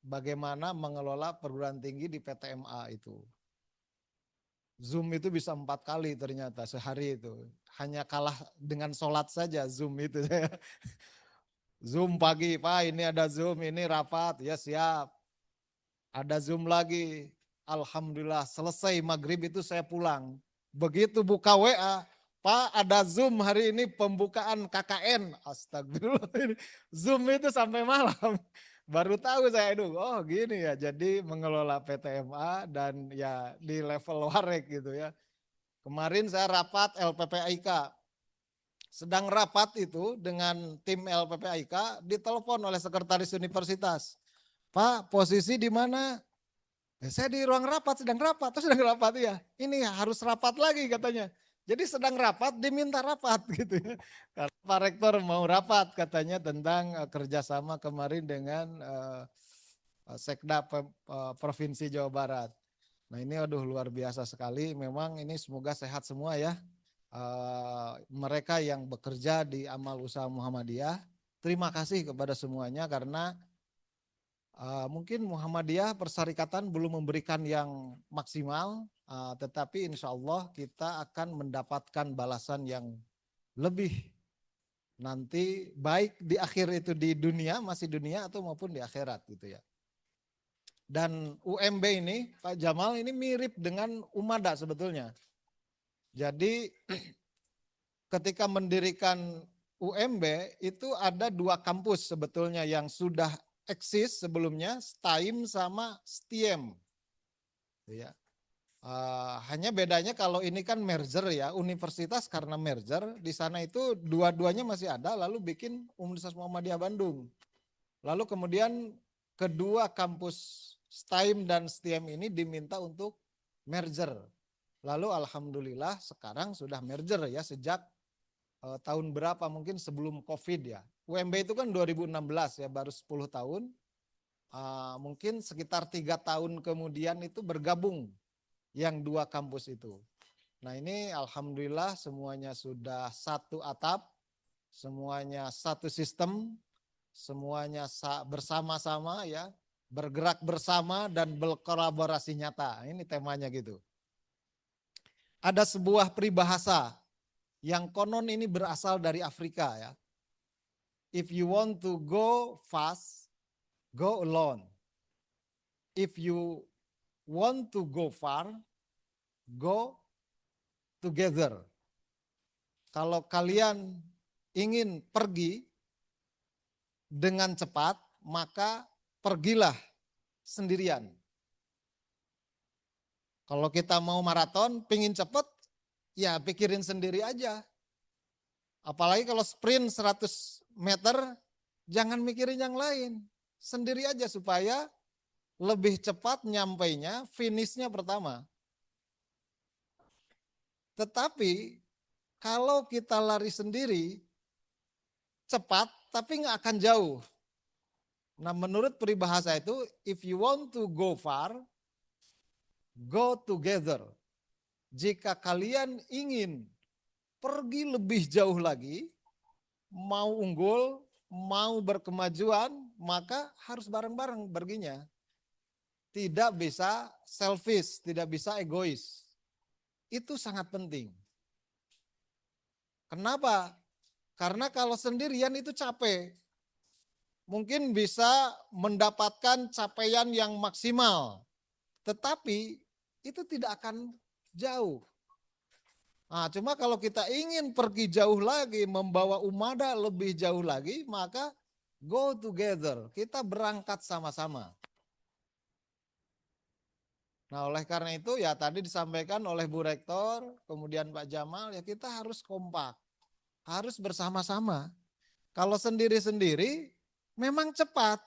bagaimana mengelola perguruan tinggi di PTMA itu. Zoom itu bisa 4 kali ternyata sehari itu. Hanya kalah dengan sholat saja Zoom itu. Zoom pagi, Pak ini ada Zoom, ini rapat, ya siap. Ada Zoom lagi, alhamdulillah selesai maghrib itu saya pulang. Begitu buka WA, Pak ada Zoom hari ini pembukaan KKN. Astagfirullah, ini Zoom itu sampai malam. Baru tahu saya, oh gini ya, jadi mengelola PTMA dan ya di level Warek gitu ya. Kemarin saya rapat LPPIK, sedang rapat itu dengan tim LPPIK, ditelepon oleh sekretaris universitas. Pak, posisi di mana? Saya di ruang rapat, sedang rapat, ya. Ini harus rapat lagi katanya. Jadi sedang rapat, diminta rapat gitu ya. Karena Pak Rektor mau rapat katanya tentang kerjasama kemarin dengan Sekda Provinsi Jawa Barat. Nah ini aduh luar biasa sekali, memang ini semoga sehat semua ya. Mereka yang bekerja di Amal Usaha Muhammadiyah, terima kasih kepada semuanya karena mungkin Muhammadiyah Persyarikatan belum memberikan yang maksimal, tetapi insya Allah kita akan mendapatkan balasan yang lebih nanti, baik di akhir itu di dunia, masih dunia atau maupun di akhirat gitu ya. Dan UMB ini Pak Jamal ini mirip dengan Umada sebetulnya. Jadi ketika mendirikan UMB itu ada 2 kampus sebetulnya yang sudah eksis sebelumnya, STAIM sama STIEM. Ya. Hanya bedanya kalau ini kan merger ya, universitas karena merger, di sana itu dua-duanya masih ada, lalu bikin Universitas Muhammadiyah Bandung. Lalu kemudian kedua kampus STAIM dan STIEM ini diminta untuk merger. Lalu alhamdulillah sekarang sudah merger ya sejak tahun berapa, mungkin sebelum COVID ya. UMB itu kan 2016 ya, baru 10 tahun. Mungkin sekitar 3 tahun kemudian itu bergabung yang 2 kampus itu. Nah ini alhamdulillah semuanya sudah satu atap, semuanya satu sistem, semuanya bersama-sama ya, bergerak bersama dan berkolaborasi nyata. Ini temanya gitu. Ada sebuah peribahasa yang konon ini berasal dari Afrika ya. If you want to go fast, go alone. If you want to go far, go together. Kalau kalian ingin pergi dengan cepat, maka pergilah sendirian. Kalau kita mau maraton, pingin cepet, ya pikirin sendiri aja. Apalagi kalau sprint 100 meter, jangan mikirin yang lain. Sendiri aja supaya lebih cepat nyampainya, finishnya pertama. Tetapi kalau kita lari sendiri, cepat tapi nggak akan jauh. Nah menurut peribahasa itu, if you want to go far, go together. Jika kalian ingin pergi lebih jauh lagi, mau unggul, mau berkemajuan, maka harus bareng-bareng perginya. Tidak bisa selfish, tidak bisa egois. Itu sangat penting. Kenapa? Karena kalau sendirian itu capek. Mungkin bisa mendapatkan capaian yang maksimal. Tetapi itu tidak akan jauh. Nah, cuma kalau kita ingin pergi jauh lagi, membawa Umada lebih jauh lagi, maka go together. Kita berangkat sama-sama. Nah, oleh karena itu ya tadi disampaikan oleh Bu Rektor, kemudian Pak Jamal, ya kita harus kompak. Harus bersama-sama. Kalau sendiri-sendiri memang cepat,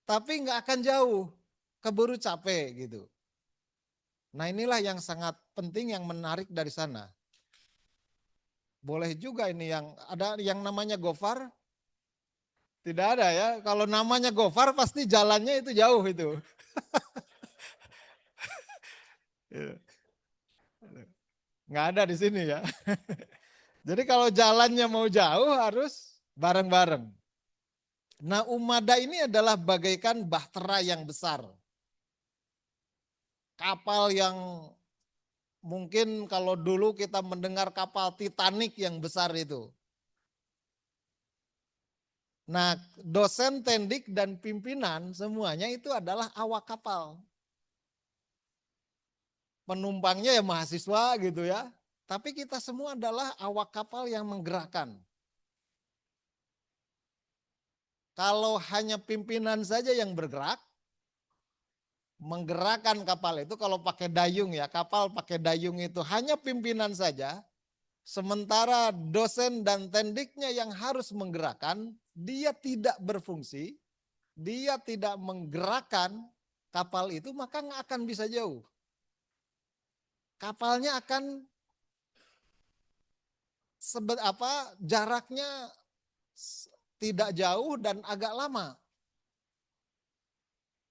tapi nggak akan jauh. Keburu capek gitu. Nah inilah yang sangat penting, yang menarik dari sana. Boleh juga ini yang ada yang namanya Gofar? Tidak ada ya, kalau namanya Gofar pasti jalannya itu jauh itu. Nggak ada di sini ya. Jadi kalau jalannya mau jauh harus bareng-bareng. Nah Umada ini adalah bagaikan bahtera yang besar. Kapal yang mungkin kalau dulu kita mendengar kapal Titanic yang besar itu. Nah dosen, tendik, dan pimpinan semuanya itu adalah awak kapal. penumpangnya ya mahasiswa gitu ya. Tapi kita semua adalah awak kapal yang menggerakkan. Kalau hanya pimpinan saja yang bergerak, menggerakkan kapal itu kalau pakai dayung ya, kapal pakai dayung itu hanya pimpinan saja, sementara dosen dan tendiknya yang harus menggerakkan, dia tidak berfungsi, dia tidak menggerakkan kapal itu, maka nggak akan bisa jauh. Kapalnya akan jaraknya tidak jauh dan agak lama.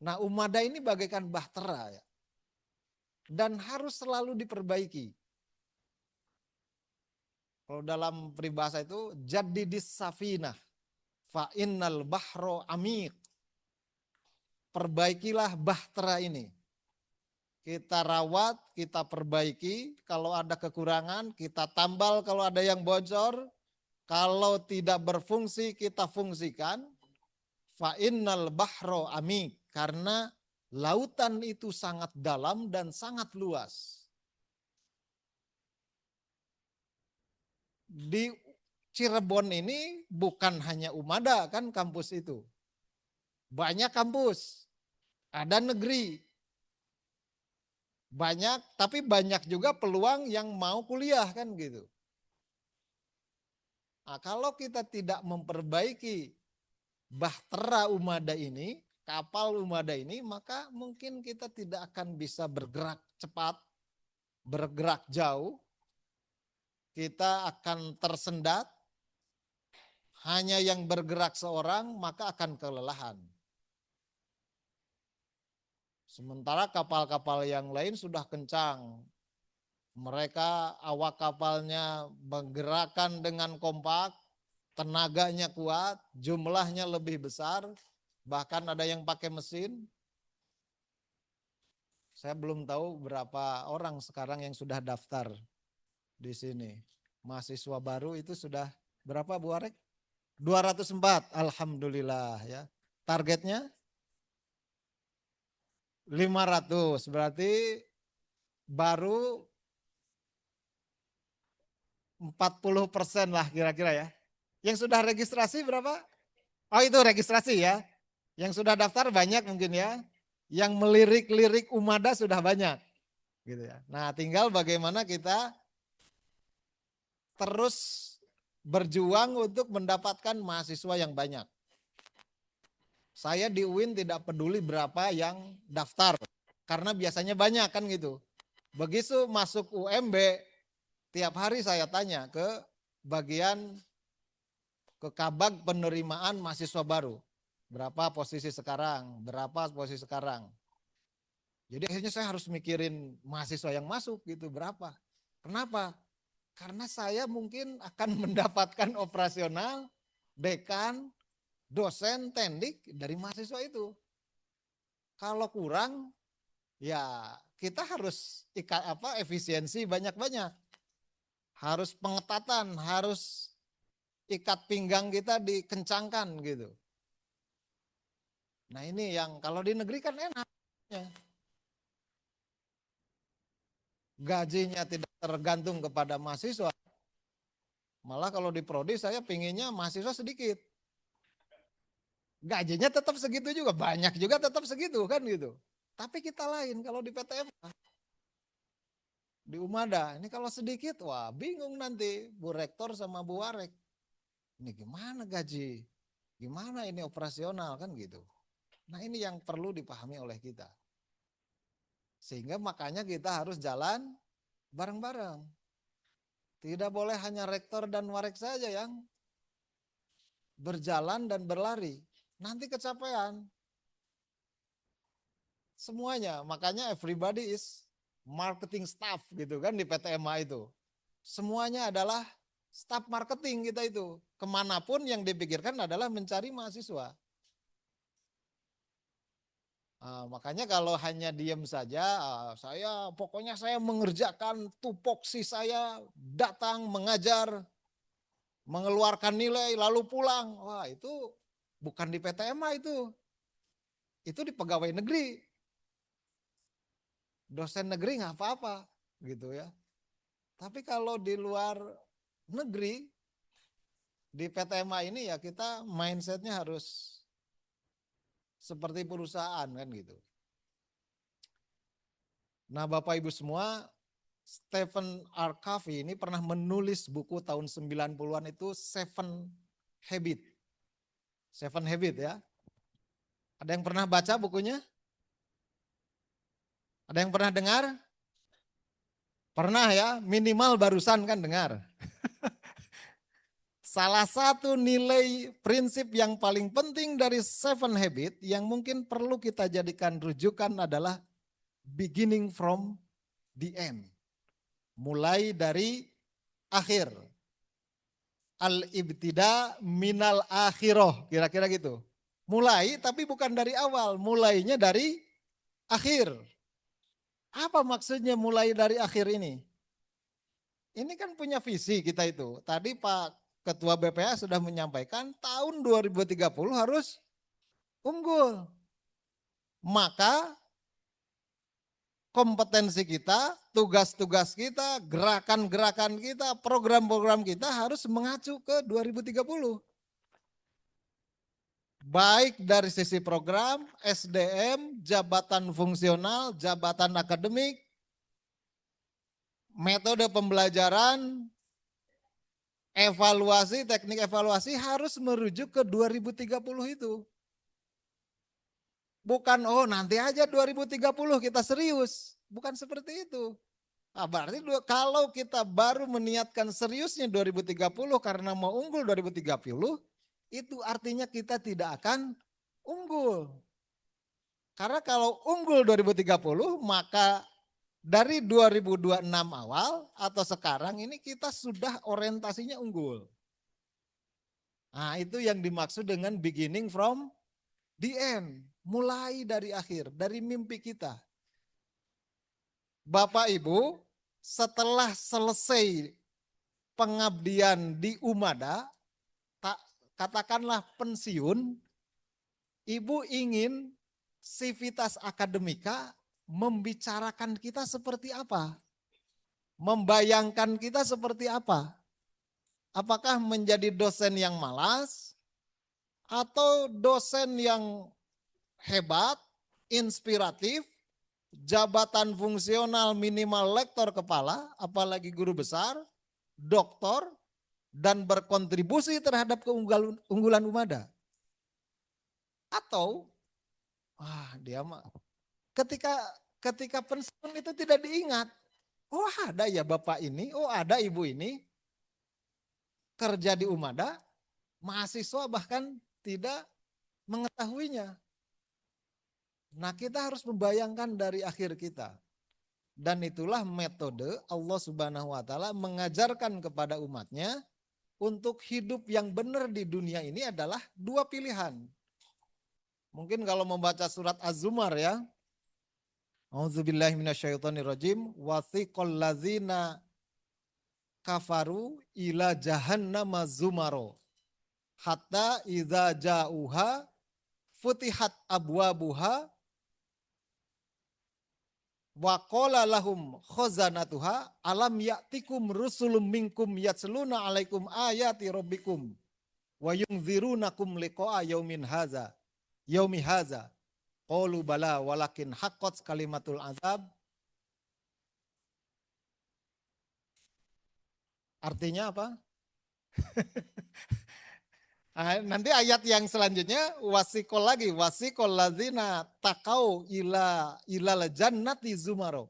Nah, Umada ini bagaikan bahtera ya. Dan harus selalu diperbaiki. Kalau dalam peribahasa itu jaddidis safinah fa innal bahro amiq. Perbaikilah bahtera ini. Kita rawat, kita perbaiki, kalau ada kekurangan kita tambal, kalau ada yang bocor, kalau tidak berfungsi kita fungsikan. Fa innal bahro amiq, karena lautan itu sangat dalam dan sangat luas. Di Cirebon ini bukan hanya Umada kan kampus itu. Banyak kampus, ada negeri. Banyak, tapi banyak juga peluang yang mau kuliah kan gitu. Nah, kalau kita tidak memperbaiki bahtera Umada ini, kapal Umada ini, maka mungkin kita tidak akan bisa bergerak cepat, bergerak jauh. Kita akan tersendat, hanya yang bergerak seorang maka akan kelelahan. Sementara kapal-kapal yang lain sudah kencang. Mereka awak kapalnya menggerakkan dengan kompak, tenaganya kuat, jumlahnya lebih besar, bahkan ada yang pakai mesin. Saya belum tahu berapa orang sekarang yang sudah daftar di sini. Mahasiswa baru itu sudah berapa Bu Arek? 204, alhamdulillah ya. Targetnya 500, berarti baru 40% lah kira-kira ya. Yang sudah registrasi berapa? Oh itu registrasi ya. Yang sudah daftar banyak mungkin ya. Yang melirik-lirik Umada sudah banyak. Gitu ya. Nah tinggal bagaimana kita terus berjuang untuk mendapatkan mahasiswa yang banyak. Saya di UIN tidak peduli berapa yang daftar. Karena biasanya banyak kan gitu. Begitu masuk UMB, tiap hari saya tanya ke bagian ke Kabag penerimaan mahasiswa baru. Berapa posisi sekarang, berapa posisi sekarang. Jadi akhirnya saya harus mikirin mahasiswa yang masuk gitu, berapa. Kenapa? Karena saya mungkin akan mendapatkan operasional, dekan, dosen, tendik dari mahasiswa itu. Kalau kurang, ya kita harus efisiensi banyak-banyak. Harus pengetatan, harus ikat pinggang kita dikencangkan gitu. Nah ini yang kalau di negeri kan enak. Gajinya tidak tergantung kepada mahasiswa. Malah kalau di prodi saya pinginnya mahasiswa sedikit. Gajinya tetap segitu juga, banyak juga tetap segitu kan gitu. Tapi kita lain kalau di PTM, di Umada, ini kalau sedikit, wah bingung nanti Bu Rektor sama Bu Warek. Ini gimana gaji, gimana ini operasional kan gitu. Nah ini yang perlu dipahami oleh kita. Sehingga makanya kita harus jalan bareng-bareng. Tidak boleh hanya rektor dan warek saja yang berjalan dan berlari. Nanti kecapean. Semuanya, makanya everybody is marketing staff gitu kan di PTMA itu. Semuanya adalah staff marketing kita itu. Kemanapun yang dipikirkan adalah mencari mahasiswa. Nah, makanya kalau hanya diem saja, pokoknya saya mengerjakan tupoksi saya, datang mengajar, mengeluarkan nilai lalu pulang. Wah itu bukan di PTMA itu di pegawai negeri. dosen negeri nggak apa-apa gitu ya. Tapi kalau di luar negeri, di PTMA ini ya kita mindsetnya harus seperti perusahaan kan gitu. Nah Bapak Ibu semua, Stephen R. Covey ini pernah menulis buku tahun 90-an itu Seven Habit. Seven Habit ya. Ada yang pernah baca bukunya? Ada yang pernah dengar? Pernah ya, minimal barusan kan dengar. Salah satu nilai prinsip yang paling penting dari Seven Habit yang mungkin perlu kita jadikan rujukan adalah beginning from the end. Mulai dari akhir. Al-ibtida minal akhiroh, kira-kira gitu. Mulai tapi bukan dari awal, mulainya dari akhir. Apa maksudnya mulai dari akhir ini? Ini kan punya visi kita itu. Tadi Pak Ketua BPA sudah menyampaikan tahun 2030 harus unggul. Maka kompetensi kita, tugas-tugas kita, gerakan-gerakan kita, program-program kita harus mengacu ke 2030. Baik dari sisi program, SDM, jabatan fungsional, jabatan akademik, metode pembelajaran, evaluasi, teknik evaluasi harus merujuk ke 2030 itu. Bukan nanti aja 2030 kita serius. Bukan seperti itu. Nah, berarti kalau kita baru meniatkan seriusnya 2030 karena mau unggul 2030, itu artinya kita tidak akan unggul. Karena kalau unggul 2030 maka dari 2026 awal atau sekarang ini kita sudah orientasinya unggul. Nah itu yang dimaksud dengan beginning from the end. Mulai dari akhir, dari mimpi kita. Bapak Ibu, setelah selesai pengabdian di Umada, katakanlah pensiun, Ibu ingin sivitas akademika membicarakan kita seperti apa? Membayangkan kita seperti apa? Apakah menjadi dosen yang malas atau dosen yang hebat, inspiratif, jabatan fungsional minimal lektor kepala, apalagi guru besar, doktor, dan berkontribusi terhadap keunggulan Umada? Atau, dia mah ketika pensiun itu tidak diingat. Oh ada ya bapak ini, oh ada ibu ini, kerja di Umada, mahasiswa bahkan tidak mengetahuinya. Nah kita harus membayangkan dari akhir kita. Dan itulah metode Allah Subhanahu wa Ta'ala mengajarkan kepada umatnya untuk hidup yang benar di dunia ini adalah dua pilihan. Mungkin kalau membaca surat Az-Zumar ya. A'udzubillahi minasyaitonirrajim. Wathiqal ladzina kafaru ila jahannama zumaro. Hatta idza ja'uha futihat abwabuha wa qala lahum khazanatuha alam ya'tikum rusulun minkum yatsluna alaikum ayati rabbikum wa yunzirunakum liqa'a yaumin haza yaumi haza qalu bala walakin haqqat kalimatul azab. Artinya apa? Nanti ayat yang selanjutnya wasikol lagi, wasikol lazina takau ilal jannati zumaro.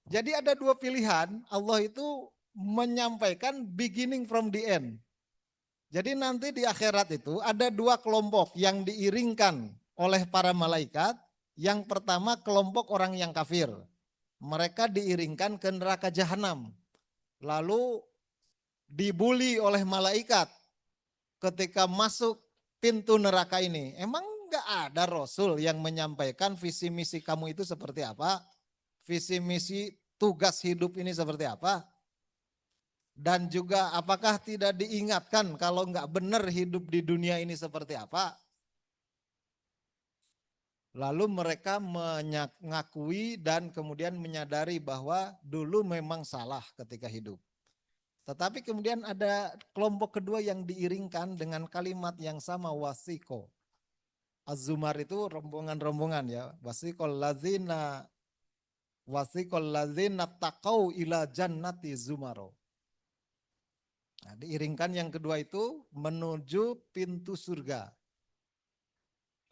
Jadi ada dua pilihan, Allah itu menyampaikan beginning from the end. Jadi nanti di akhirat itu ada dua kelompok yang diiringkan oleh para malaikat. Yang pertama kelompok orang yang kafir. Mereka diiringkan ke neraka jahanam. Lalu dibuli oleh malaikat. Ketika masuk pintu neraka ini, emang enggak ada Rasul yang menyampaikan visi misi kamu itu seperti apa? Visi misi tugas hidup ini seperti apa? Dan juga apakah tidak diingatkan kalau enggak benar hidup di dunia ini seperti apa? Lalu mereka mengakui dan kemudian menyadari bahwa dulu memang salah ketika hidup. Tetapi kemudian ada kelompok kedua yang diiringkan dengan kalimat yang sama, wasiko. Az-Zumar itu rombongan-rombongan ya. Wasikol lazina taqau ila jannati zumaro. Nah, diiringkan yang kedua itu menuju pintu surga.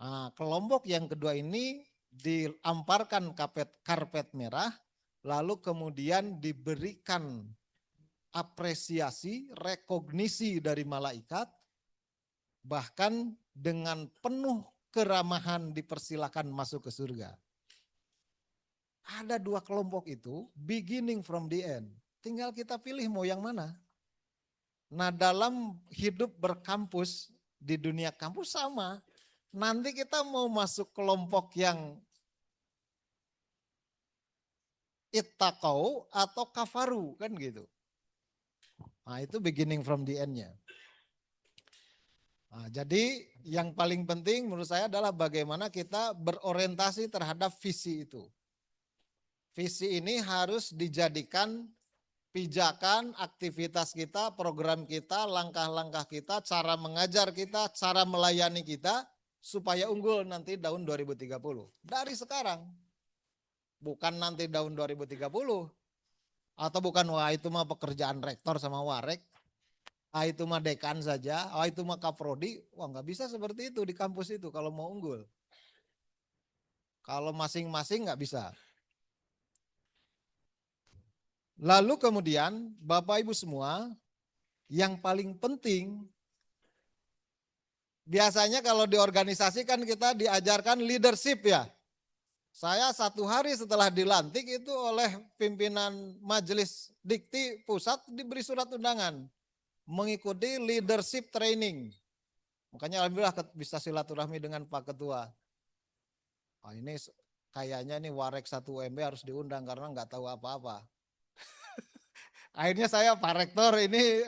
Nah, kelompok yang kedua ini diamparkan karpet merah, lalu kemudian diberikan apresiasi, rekognisi dari malaikat, bahkan dengan penuh keramahan dipersilakan masuk ke surga. Ada dua kelompok itu, beginning from the end. Tinggal kita pilih mau yang mana. Nah, dalam hidup berkampus, di dunia kampus sama. Nanti kita mau masuk kelompok yang ittaqau atau kafaru, kan gitu. Nah, itu beginning from the end-nya. Nah, jadi yang paling penting menurut saya adalah bagaimana kita berorientasi terhadap visi itu. Visi ini harus dijadikan pijakan, aktivitas kita, program kita, langkah-langkah kita, cara mengajar kita, cara melayani kita, supaya unggul nanti tahun 2030. Dari sekarang. Bukan nanti tahun 2030. Atau bukan, wah itu mah pekerjaan rektor sama warek. Ah itu mah dekan saja. Ah itu mah kaprodi. Wah nggak bisa seperti itu di kampus itu kalau mau unggul. Kalau masing-masing nggak bisa. Lalu kemudian Bapak Ibu semua, yang paling penting, biasanya kalau di organisasi kan kita diajarkan leadership ya. Saya 1 hari setelah dilantik itu oleh pimpinan Majelis Dikti Pusat diberi surat undangan mengikuti leadership training. Makanya alhamdulillah bisa silaturahmi dengan Pak Ketua. Oh, ini kayaknya nih Warek 1 UMB harus diundang karena nggak tahu apa-apa. Akhirnya saya Pak Rektor ini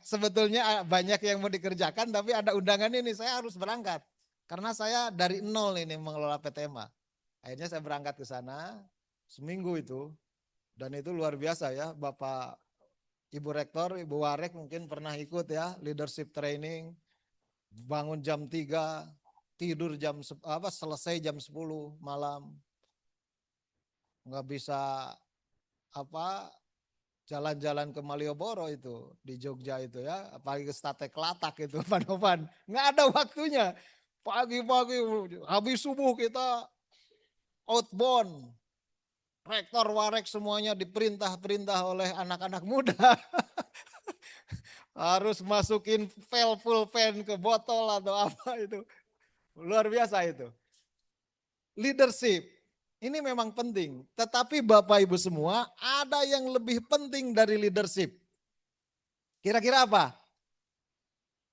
sebetulnya banyak yang mau dikerjakan tapi ada undangan ini saya harus berangkat. Karena saya dari nol ini mengelola PTMA. Akhirnya saya berangkat ke sana seminggu itu. Dan itu luar biasa ya Bapak Ibu Rektor, Ibu Warek mungkin pernah ikut ya leadership training. Bangun jam 3, tidur selesai jam 10 malam. Nggak bisa jalan-jalan ke Malioboro itu di Jogja itu ya, apalagi ke Sate Klatak itu Pak Novan, nggak ada waktunya. Pagi-pagi habis subuh kita outbound, rektor warek semuanya diperintah oleh anak-anak muda. Harus masukin full pen ke botol atau apa itu, luar biasa itu. Leadership. Ini memang penting, tetapi Bapak Ibu semua ada yang lebih penting dari leadership. Kira-kira apa?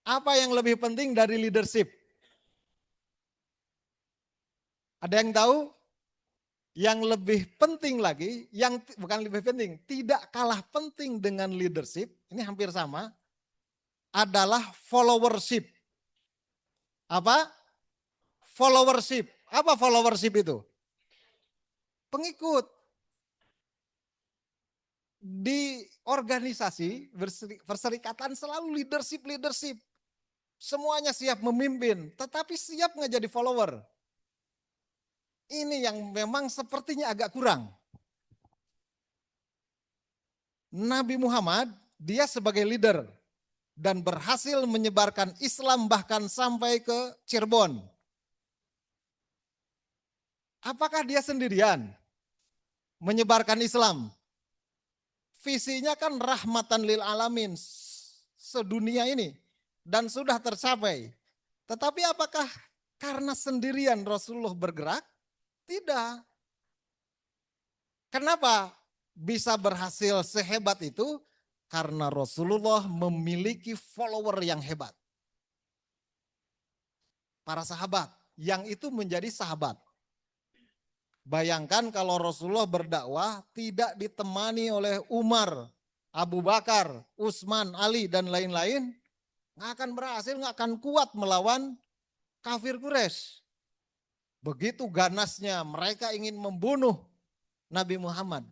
Apa yang lebih penting dari leadership? Ada yang tahu? Yang lebih penting lagi, yang bukan lebih penting, tidak kalah penting dengan leadership, ini hampir sama, adalah followership. Apa? Followership. Apa followership itu? Pengikut. Di organisasi perserikatan selalu leadership. Semuanya siap memimpin, tetapi siap nggak jadi follower. Ini yang memang sepertinya agak kurang. Nabi Muhammad, dia sebagai leader dan berhasil menyebarkan Islam bahkan sampai ke Cirebon. Apakah dia sendirian menyebarkan Islam? Visinya kan rahmatan lil alamin sedunia ini dan sudah tercapai. Tetapi apakah karena sendirian Rasulullah bergerak? Tidak. Kenapa bisa berhasil sehebat itu? Karena Rasulullah memiliki follower yang hebat. Para sahabat yang itu menjadi sahabat. Bayangkan kalau Rasulullah berdakwah tidak ditemani oleh Umar, Abu Bakar, Utsman, Ali dan lain-lain, nggak akan berhasil, nggak akan kuat melawan kafir Quraisy. Begitu ganasnya mereka ingin membunuh Nabi Muhammad.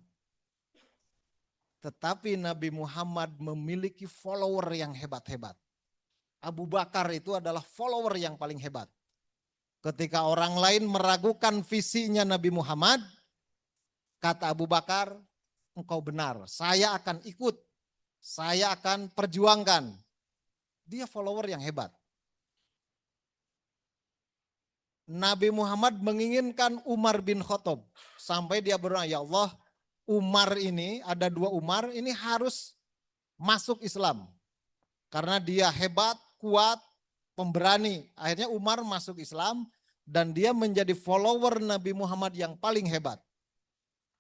Tetapi Nabi Muhammad memiliki follower yang hebat-hebat. Abu Bakar itu adalah follower yang paling hebat. Ketika orang lain meragukan visinya Nabi Muhammad, kata Abu Bakar, engkau benar, saya akan ikut, saya akan perjuangkan. Dia follower yang hebat. Nabi Muhammad menginginkan Umar bin Khattab. Sampai dia berdoa, ya Allah, Umar ini, ada 2 Umar, ini harus masuk Islam. Karena dia hebat, kuat, pemberani. Akhirnya Umar masuk Islam dan dia menjadi follower Nabi Muhammad yang paling hebat.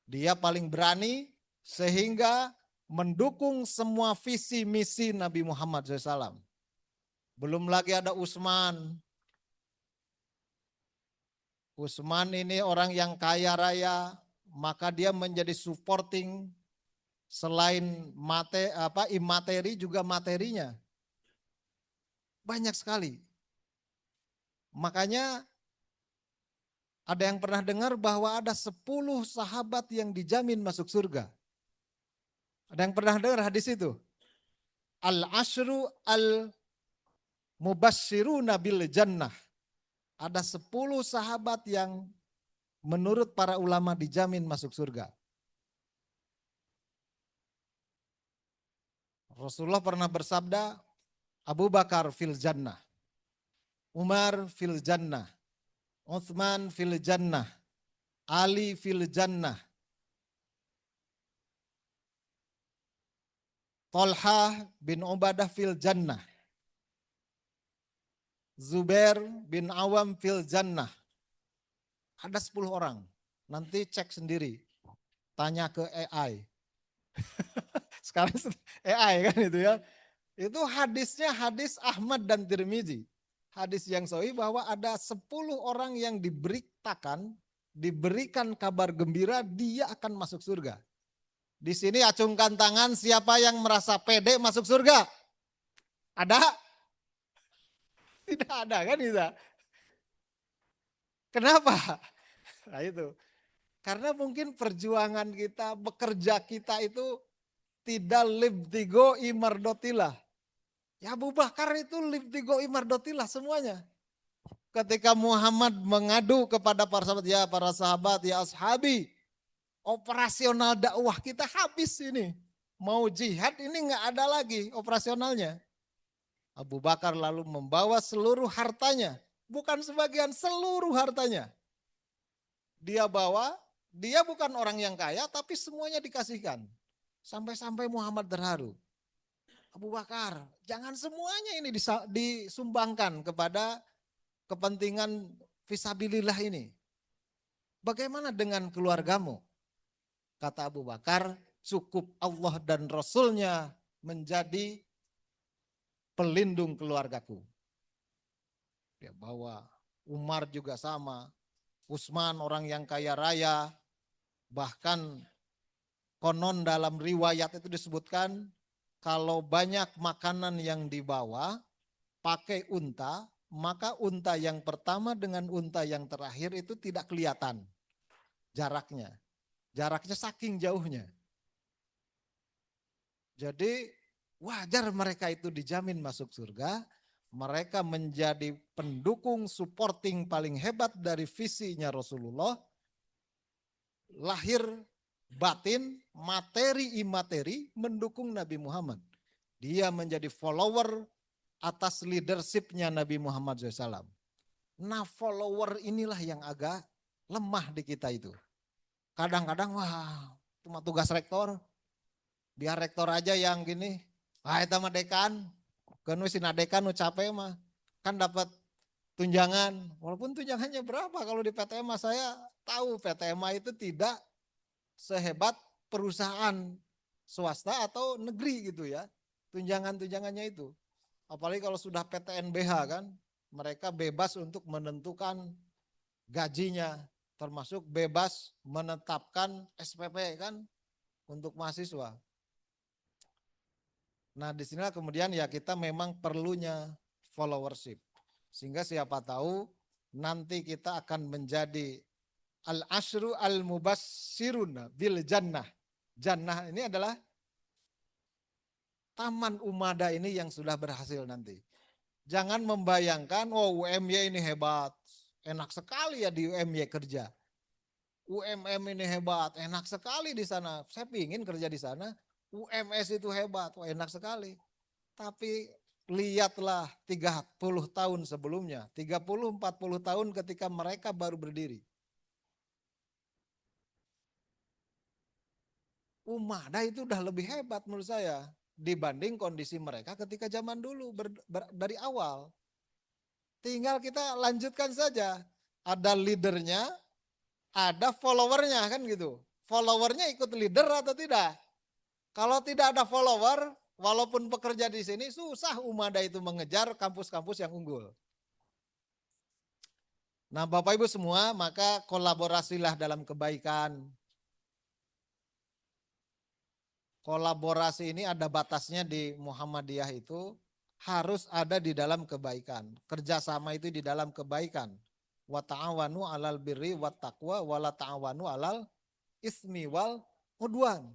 Dia paling berani sehingga mendukung semua visi misi Nabi Muhammad SAW. Belum lagi ada Utsman. Utsman ini orang yang kaya raya, maka dia menjadi supporting selain imateri juga materinya. Banyak sekali. Makanya ada yang pernah dengar bahwa ada 10 sahabat yang dijamin masuk surga. Ada yang pernah dengar hadis itu? Al-ashru al-mubasyiruna bil jannah. Ada 10 sahabat yang menurut para ulama dijamin masuk surga. Rasulullah pernah bersabda, Abu Bakar fil jannah, Umar fil jannah, Utsman fil jannah, Ali fil jannah, Thalhah bin Ubadah fil jannah, Zubair bin Awam fil jannah. Ada 10 orang. Nanti cek sendiri. Tanya ke AI. Sekarang AI kan itu ya. Itu hadisnya hadis Ahmad dan Tirmizi. Hadis yang sahih bahwa ada 10 orang yang diberikan kabar gembira dia akan masuk surga. Di sini acungkan tangan siapa yang merasa pede masuk surga. Ada? Tidak ada kan itu. Kenapa? Nah itu. Karena mungkin perjuangan kita, bekerja kita itu tidak libtigo imardotilah. Ya Abu Bakar itu libtigo imardotilah semuanya. Ketika Muhammad mengadu kepada para sahabat, ya ashabi, operasional dakwah kita habis ini. Mau jihad ini nggak ada lagi operasionalnya. Abu Bakar lalu membawa seluruh hartanya, bukan sebagian, seluruh hartanya. Dia bawa, dia bukan orang yang kaya tapi semuanya dikasihkan. Sampai-sampai Muhammad terharu. Abu Bakar, jangan semuanya ini disumbangkan kepada kepentingan fisabilillah ini. Bagaimana dengan keluargamu? Kata Abu Bakar, cukup Allah dan Rasulnya menjadi pelindung keluargaku. Dia bawa, Umar juga sama, Utsman orang yang kaya raya, bahkan konon dalam riwayat itu disebutkan kalau banyak makanan yang dibawa pakai unta, maka unta yang pertama dengan unta yang terakhir itu tidak kelihatan jaraknya. Jaraknya saking jauhnya. Jadi wajar mereka itu dijamin masuk surga. Mereka menjadi pendukung supporting paling hebat dari visinya Rasulullah. Lahir batin, materi imateri mendukung Nabi Muhammad. Dia menjadi follower atas leadershipnya Nabi Muhammad SAW. Nah follower inilah yang agak lemah di kita itu. Kadang-kadang wah cuma tugas rektor. Biar rektor aja yang gini. Wah itu mah dekan. Kan wis dekan capek mah. Kan dapat tunjangan. Walaupun tunjangannya berapa kalau di PTM saya tahu PTM itu tidak sehebat perusahaan swasta atau negeri gitu ya. Tunjangan-tunjangannya itu. Apalagi kalau sudah PTNBH kan. Mereka bebas untuk menentukan gajinya. Termasuk bebas menetapkan SPP kan untuk mahasiswa. Nah disinilah kemudian ya kita memang perlunya followership. Sehingga siapa tahu nanti kita akan menjadi al-ashru al-mubasyiruna bil jannah. Jannah ini adalah taman Umada ini yang sudah berhasil nanti. Jangan membayangkan, oh UMY ini hebat, enak sekali ya di UMY kerja. UMM ini hebat, enak sekali di sana. Saya pingin kerja di sana. UMS itu hebat, wah enak sekali. Tapi lihatlah 30 tahun sebelumnya, 30-40 tahun ketika mereka baru berdiri. Umada itu udah lebih hebat menurut saya dibanding kondisi mereka ketika zaman dulu dari awal. Tinggal kita lanjutkan saja. Ada leadernya, ada followernya kan gitu. Followernya ikut leader atau tidak? Kalau tidak ada follower, walaupun pekerja di sini susah Umada itu mengejar kampus-kampus yang unggul. Nah Bapak Ibu semua, maka kolaborasilah dalam kebaikan. Kolaborasi ini ada batasnya di Muhammadiyah itu harus ada di dalam kebaikan. Kerjasama itu di dalam kebaikan. Wa ta'awanu 'alal birri wat taqwa wa la ta'awanu 'alal ismi wal udwan.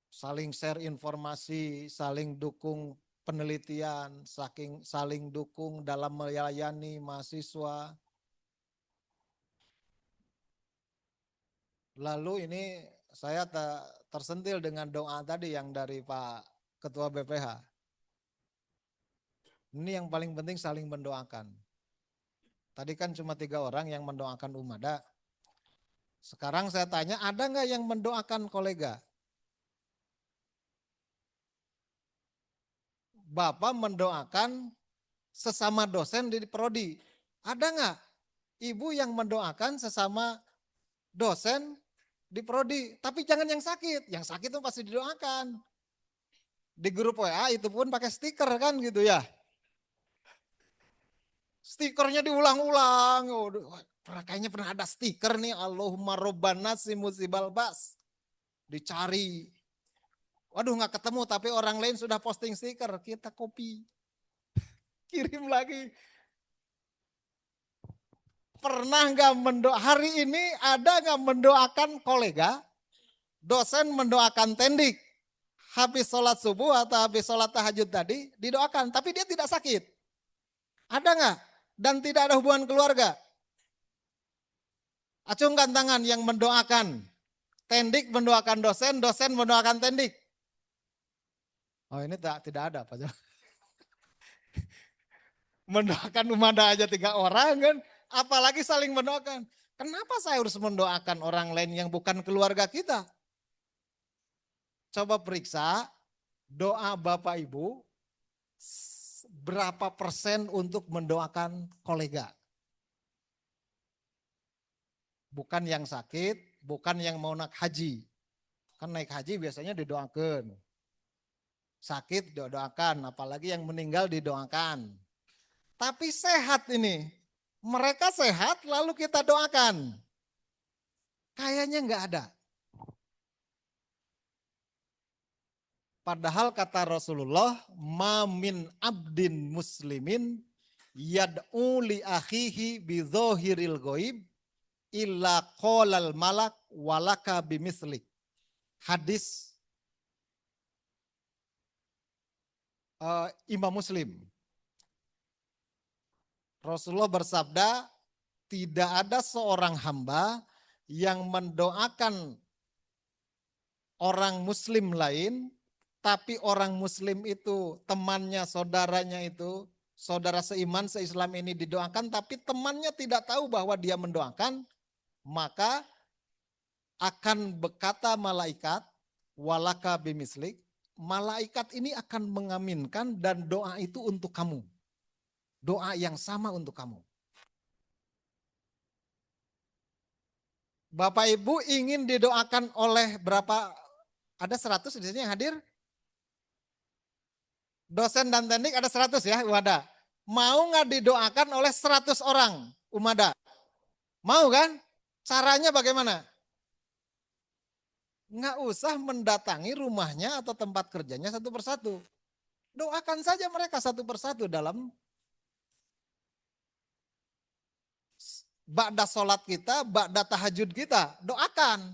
Saling share informasi, saling dukung penelitian, saling dukung dalam melayani mahasiswa. Lalu ini saya tersentil dengan doa tadi yang dari Pak Ketua BPH. Ini yang paling penting saling mendoakan. Tadi kan cuma 3 orang yang mendoakan Umada. Sekarang saya tanya, ada nggak yang mendoakan kolega? Bapak mendoakan sesama dosen di prodi. Ada nggak ibu yang mendoakan sesama dosen di prodi? Tapi jangan yang sakit. Yang sakit itu pasti didoakan. Di grup WA itu pun pakai stiker kan gitu ya. Stikernya diulang-ulang. Kayaknya pernah ada stiker nih. Allahumma robbana si musibal bas. Dicari. Waduh nggak ketemu tapi orang lain sudah posting stiker. Kita copy. Kirim lagi. Pernah nggak hari ini ada nggak mendoakan kolega? Dosen mendoakan tendik. Habis sholat subuh atau habis sholat tahajud tadi didoakan. Tapi dia tidak sakit. Ada nggak? Dan tidak ada hubungan keluarga. Acungkan tangan yang mendoakan. Tendik mendoakan dosen, dosen mendoakan tendik. Oh ini tidak ada Pak. Mendoakan Umada aja 3 orang kan. Apalagi saling mendoakan. Kenapa saya harus mendoakan orang lain yang bukan keluarga kita? Coba periksa doa Bapak Ibu. Berapa persen untuk mendoakan kolega? Bukan yang sakit, bukan yang mau naik haji. Kan naik haji biasanya didoakan. Sakit didoakan, apalagi yang meninggal didoakan. Tapi sehat ini. Mereka sehat lalu kita doakan. Kayaknya enggak ada. Padahal kata Rasulullah, ma min abdin muslimin yad'u li akhihi bi dzahiril ghaib illa qalal malak walaka bimislik. Hadis Imam Muslim. Rasulullah bersabda, tidak ada seorang hamba yang mendoakan orang muslim lain, tapi orang muslim itu temannya, saudaranya itu, saudara seiman, seislam ini didoakan, tapi temannya tidak tahu bahwa dia mendoakan, maka akan berkata malaikat, walaka bimislik, malaikat ini akan mengaminkan dan doa itu untuk kamu. Doa yang sama untuk kamu. Bapak Ibu ingin didoakan oleh berapa? Ada 100 di sini yang hadir? Dosen dan teknik ada 100 ya, Umada. Mau nggak didoakan oleh 100 orang Umada? Mau kan? Caranya bagaimana? Nggak usah mendatangi rumahnya atau tempat kerjanya satu persatu. Doakan saja mereka satu persatu dalam ba'da sholat kita, ba'da tahajud kita, doakan.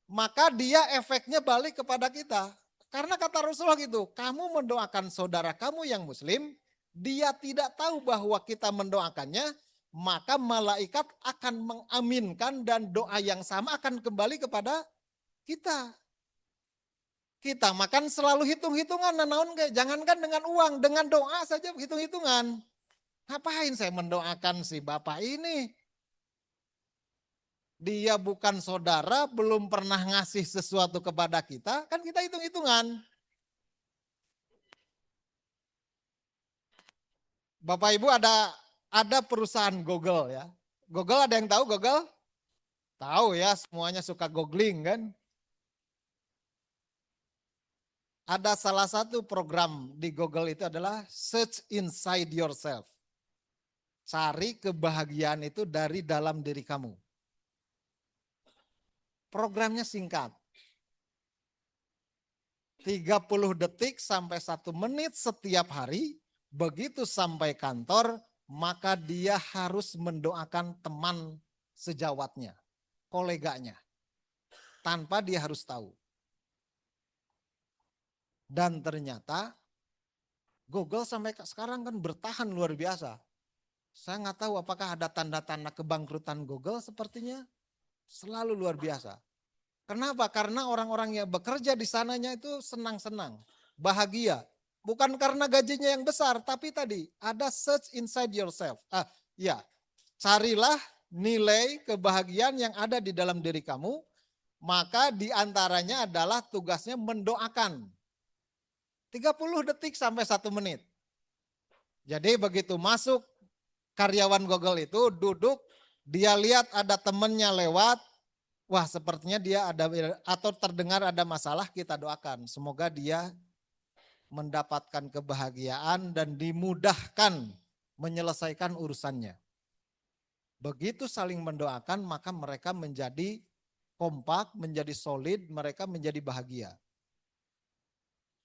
Maka dia efeknya balik kepada kita. Karena kata Rasulullah gitu, kamu mendoakan saudara kamu yang muslim, dia tidak tahu bahwa kita mendoakannya, maka malaikat akan mengaminkan dan doa yang sama akan kembali kepada kita. Kita makan selalu hitung-hitungan, nanaun kayak jangankan dengan uang, dengan doa saja hitung-hitungan. Ngapain saya mendoakan si bapak ini? Dia bukan saudara, belum pernah ngasih sesuatu kepada kita, kan kita hitung-hitungan. Bapak Ibu ada perusahaan Google ya. Google ada yang tahu Google? Tahu ya, semuanya suka googling kan. Ada salah satu program di Google itu adalah search inside yourself. Cari kebahagiaan itu dari dalam diri kamu. Programnya singkat. 30 detik sampai 1 menit setiap hari. Begitu sampai kantor, maka dia harus mendoakan teman sejawatnya, koleganya. Tanpa dia harus tahu. Dan ternyata Google sampai sekarang kan bertahan luar biasa. Saya nggak tahu apakah ada tanda-tanda kebangkrutan Google, sepertinya selalu luar biasa. Kenapa? Karena orang-orang yang bekerja di sananya itu senang-senang, bahagia. Bukan karena gajinya yang besar, tapi tadi ada search inside yourself. Carilah nilai kebahagiaan yang ada di dalam diri kamu, maka diantaranya adalah tugasnya mendoakan. 30 detik sampai 1 menit. Jadi begitu masuk karyawan Google itu duduk, dia lihat ada temennya lewat, wah sepertinya dia ada atau terdengar ada masalah, kita doakan. Semoga dia mendapatkan kebahagiaan dan dimudahkan menyelesaikan urusannya. Begitu saling mendoakan, maka mereka menjadi kompak, menjadi solid, mereka menjadi bahagia.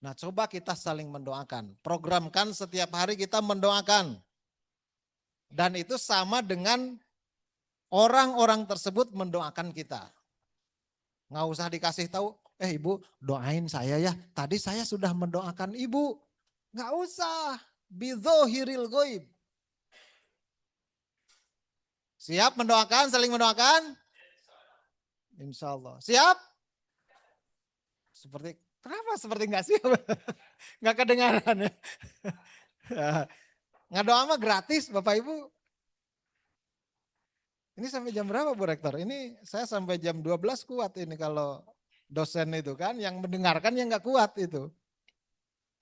Nah, coba kita saling mendoakan. Programkan setiap hari kita mendoakan. Dan itu sama dengan orang-orang tersebut mendoakan kita. Nggak usah dikasih tahu, ibu doain saya ya. Tadi saya sudah mendoakan ibu. Nggak usah. Bidzohiril goib. Siap mendoakan, saling mendoakan? Insya Allah. Siap? Kenapa seperti nggak siap? Nggak kedengaran ya. Nggak doa mah gratis Bapak Ibu. Ini sampai jam berapa Bu Rektor? Ini saya sampai jam 12 kuat ini kalau dosen itu kan. Yang mendengarkan yang nggak kuat itu.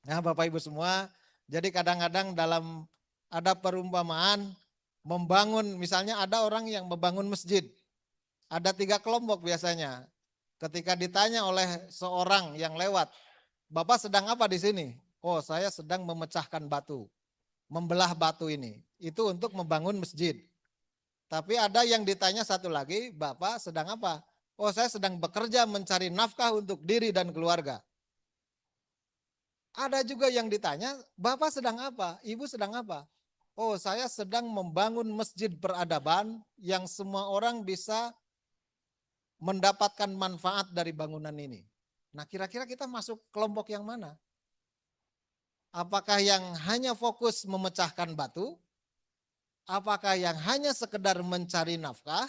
Nah Bapak Ibu semua, jadi kadang-kadang dalam ada perumpamaan membangun, misalnya ada orang yang membangun masjid. Ada 3 kelompok biasanya. Ketika ditanya oleh seorang yang lewat, Bapak sedang apa di sini? Oh saya sedang memecahkan batu, membelah batu ini. Itu untuk membangun masjid. Tapi ada yang ditanya satu lagi, Bapak sedang apa? Oh saya sedang bekerja mencari nafkah untuk diri dan keluarga. Ada juga yang ditanya, Bapak sedang apa? Ibu sedang apa? Oh saya sedang membangun masjid peradaban yang semua orang bisa mendapatkan manfaat dari bangunan ini. Nah kira-kira kita masuk kelompok yang mana? Apakah yang hanya fokus memecahkan batu? Apakah yang hanya sekedar mencari nafkah?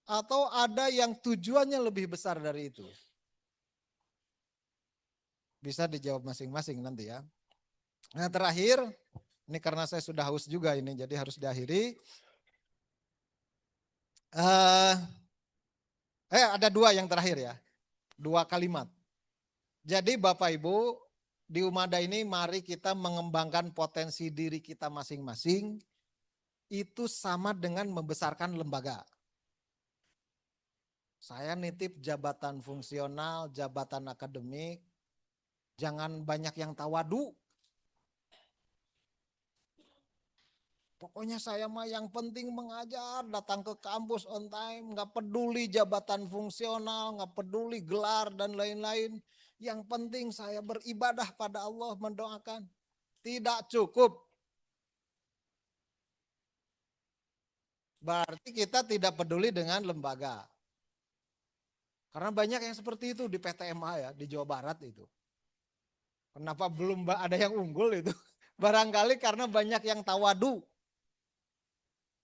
Atau ada yang tujuannya lebih besar dari itu? Bisa dijawab masing-masing nanti ya. Nah terakhir, ini karena saya sudah haus juga ini, jadi harus diakhiri. Ada 2 yang terakhir ya, 2 kalimat. Jadi Bapak Ibu, di Umada ini mari kita mengembangkan potensi diri kita masing-masing. Itu sama dengan membesarkan lembaga. Saya nitip jabatan fungsional, jabatan akademik, jangan banyak yang tawadu. Pokoknya saya mah yang penting mengajar, datang ke kampus on time, nggak peduli jabatan fungsional, nggak peduli gelar dan lain-lain. Yang penting saya beribadah pada Allah, mendoakan. Tidak cukup. Berarti kita tidak peduli dengan lembaga. Karena banyak yang seperti itu di PTMA ya, di Jawa Barat itu. Kenapa belum ada yang unggul itu? Barangkali karena banyak yang tawadu.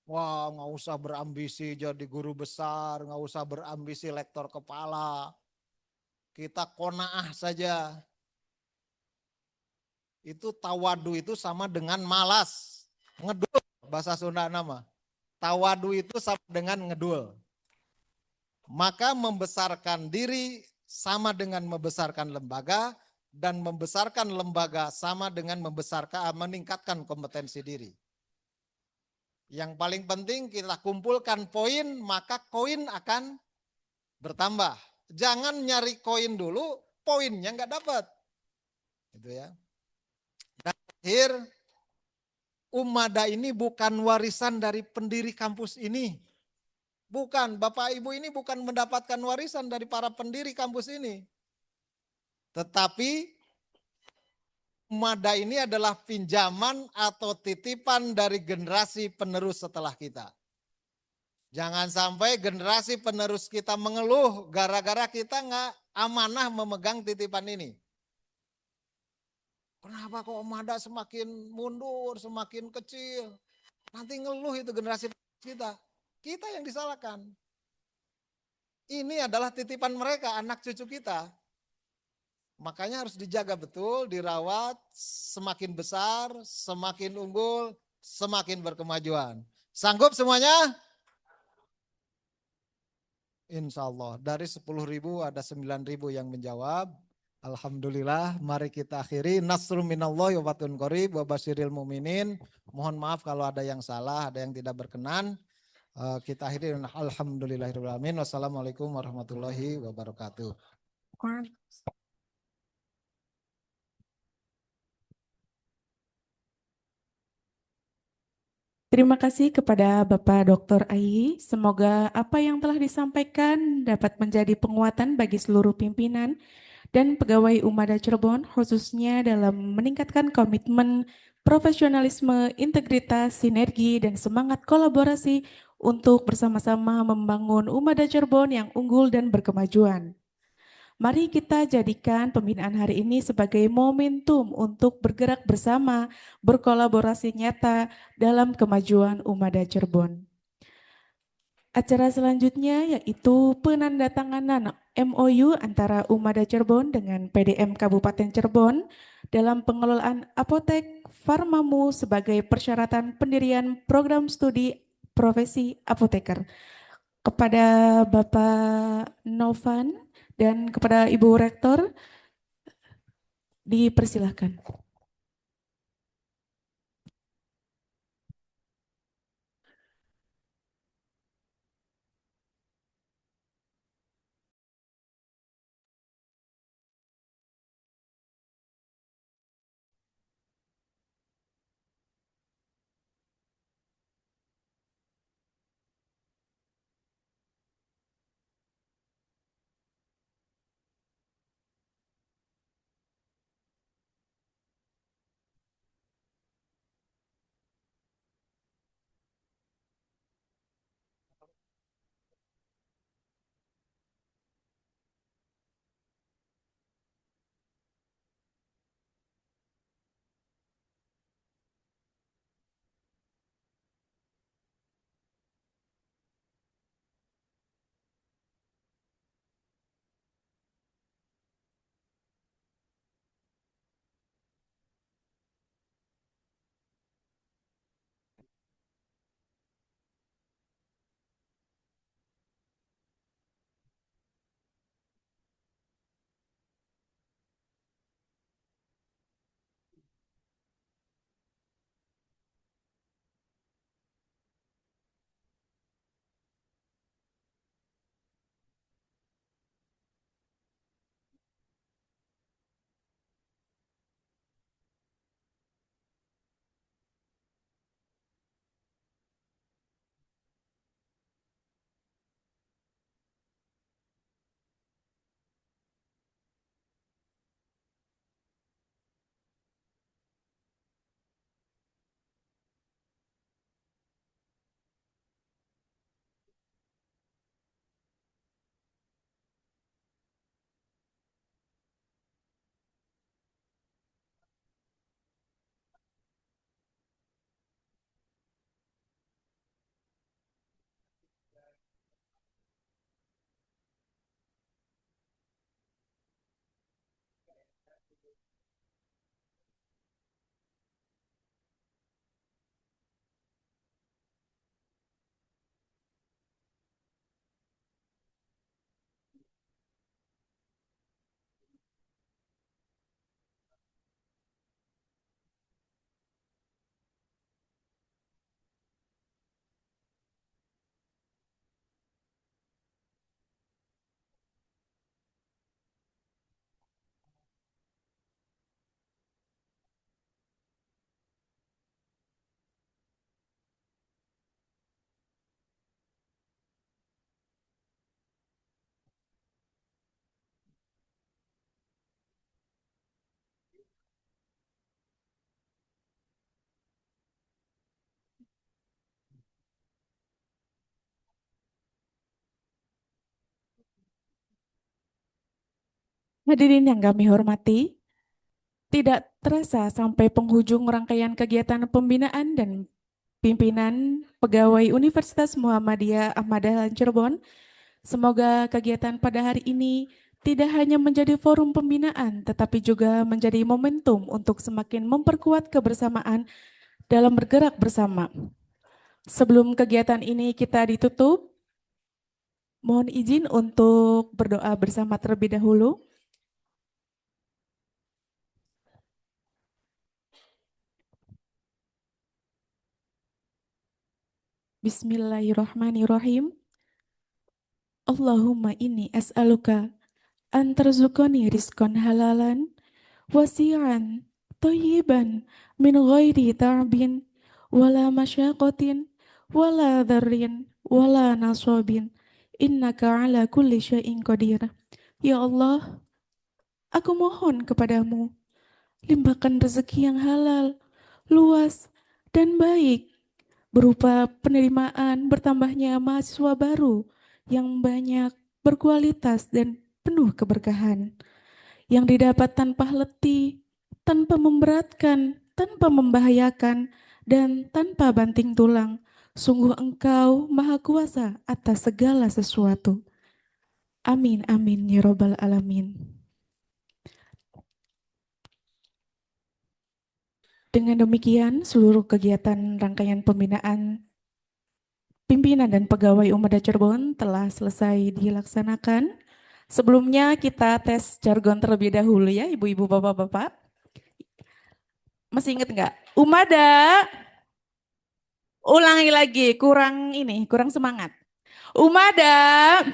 Wah, nggak usah berambisi jadi guru besar, nggak usah berambisi lektor kepala. Kita konaah saja. Itu tawadu itu sama dengan malas. Ngedul, bahasa Sunda nama. Tawadu itu sama dengan ngedul. Maka membesarkan diri sama dengan membesarkan lembaga, dan membesarkan lembaga sama dengan meningkatkan kompetensi diri. Yang paling penting kita kumpulkan poin, maka koin akan bertambah. Jangan nyari koin dulu, poinnya nggak dapat. Gitu ya. Dan akhir, Ummada ini bukan warisan dari pendiri kampus ini. Bukan, Bapak Ibu ini bukan mendapatkan warisan dari para pendiri kampus ini. Tetapi Ummada ini adalah pinjaman atau titipan dari generasi penerus setelah kita. Jangan sampai generasi penerus kita mengeluh gara-gara kita nggak amanah memegang titipan ini. Kenapa kok Ummada semakin mundur, semakin kecil? Nanti ngeluh itu generasi kita. Kita yang disalahkan. Ini adalah titipan mereka, anak cucu kita. Makanya harus dijaga betul, dirawat, semakin besar, semakin unggul, semakin berkemajuan. Sanggup semuanya? Insya Allah. Dari 10.000 ada 9.000 yang menjawab. Alhamdulillah, mari kita akhiri. Nasrul minallahi wa fatun qarib wa basyiril mu'minin. Mohon maaf kalau ada yang salah, ada yang tidak berkenan. Kita akhiri dengan alhamdulillahirabbil alamin. Wassalamualaikum warahmatullahi wabarakatuh. Terima kasih kepada Bapak Dr. Ai. Semoga apa yang telah disampaikan dapat menjadi penguatan bagi seluruh pimpinan dan pegawai Ummada Cirebon, khususnya dalam meningkatkan komitmen, profesionalisme, integritas, sinergi, dan semangat kolaborasi untuk bersama-sama membangun Ummada Cirebon yang unggul dan berkemajuan. Mari kita jadikan pembinaan hari ini sebagai momentum untuk bergerak bersama, berkolaborasi nyata dalam kemajuan Ummada Cirebon. Acara selanjutnya yaitu penandatanganan MOU antara Ummada Cirebon dengan PDM Kabupaten Cirebon dalam pengelolaan apotek Farmamu sebagai persyaratan pendirian program studi profesi apoteker. Kepada Bapak Novan dan kepada Ibu Rektor, dipersilahkan. Hadirin yang kami hormati, tidak terasa sampai penghujung rangkaian kegiatan pembinaan dan pimpinan pegawai Universitas Muhammadiyah Ahmad Dahlan Cirebon. Semoga kegiatan pada hari ini tidak hanya menjadi forum pembinaan, tetapi juga menjadi momentum untuk semakin memperkuat kebersamaan dalam bergerak bersama. Sebelum kegiatan ini kita ditutup, mohon izin untuk berdoa bersama terlebih dahulu. Bismillahirrahmanirrahim. Allahumma inni as'aluka an tarzuqani rizqan halalan wasi'an thayyiban min ghairi ta'bin wala masyaqatin wala dharrin wala nasabin innaka ala kulli syai'in qadir. Ya Allah, aku mohon kepadamu, limpahkan rezeki yang halal, luas, dan baik berupa penerimaan bertambahnya mahasiswa baru yang banyak, berkualitas, dan penuh keberkahan, yang didapat tanpa letih, tanpa memberatkan, tanpa membahayakan, dan tanpa banting tulang. Sungguh Engkau Maha Kuasa atas segala sesuatu. Amin, amin, ya Robbal Alamin. Dengan demikian, seluruh kegiatan rangkaian pembinaan pimpinan dan pegawai Umada Cirebon telah selesai dilaksanakan. Sebelumnya kita tes jargon terlebih dahulu ya, ibu-ibu, bapak-bapak. Masih ingat nggak? Umada, ulangi lagi, kurang semangat. Umada,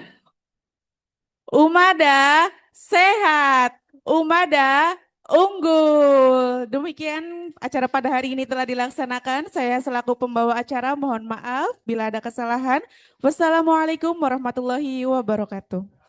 Umada sehat, Umada unggul. Demikian acara pada hari ini telah dilaksanakan. Saya selaku pembawa acara mohon maaf bila ada kesalahan. Wassalamualaikum warahmatullahi wabarakatuh.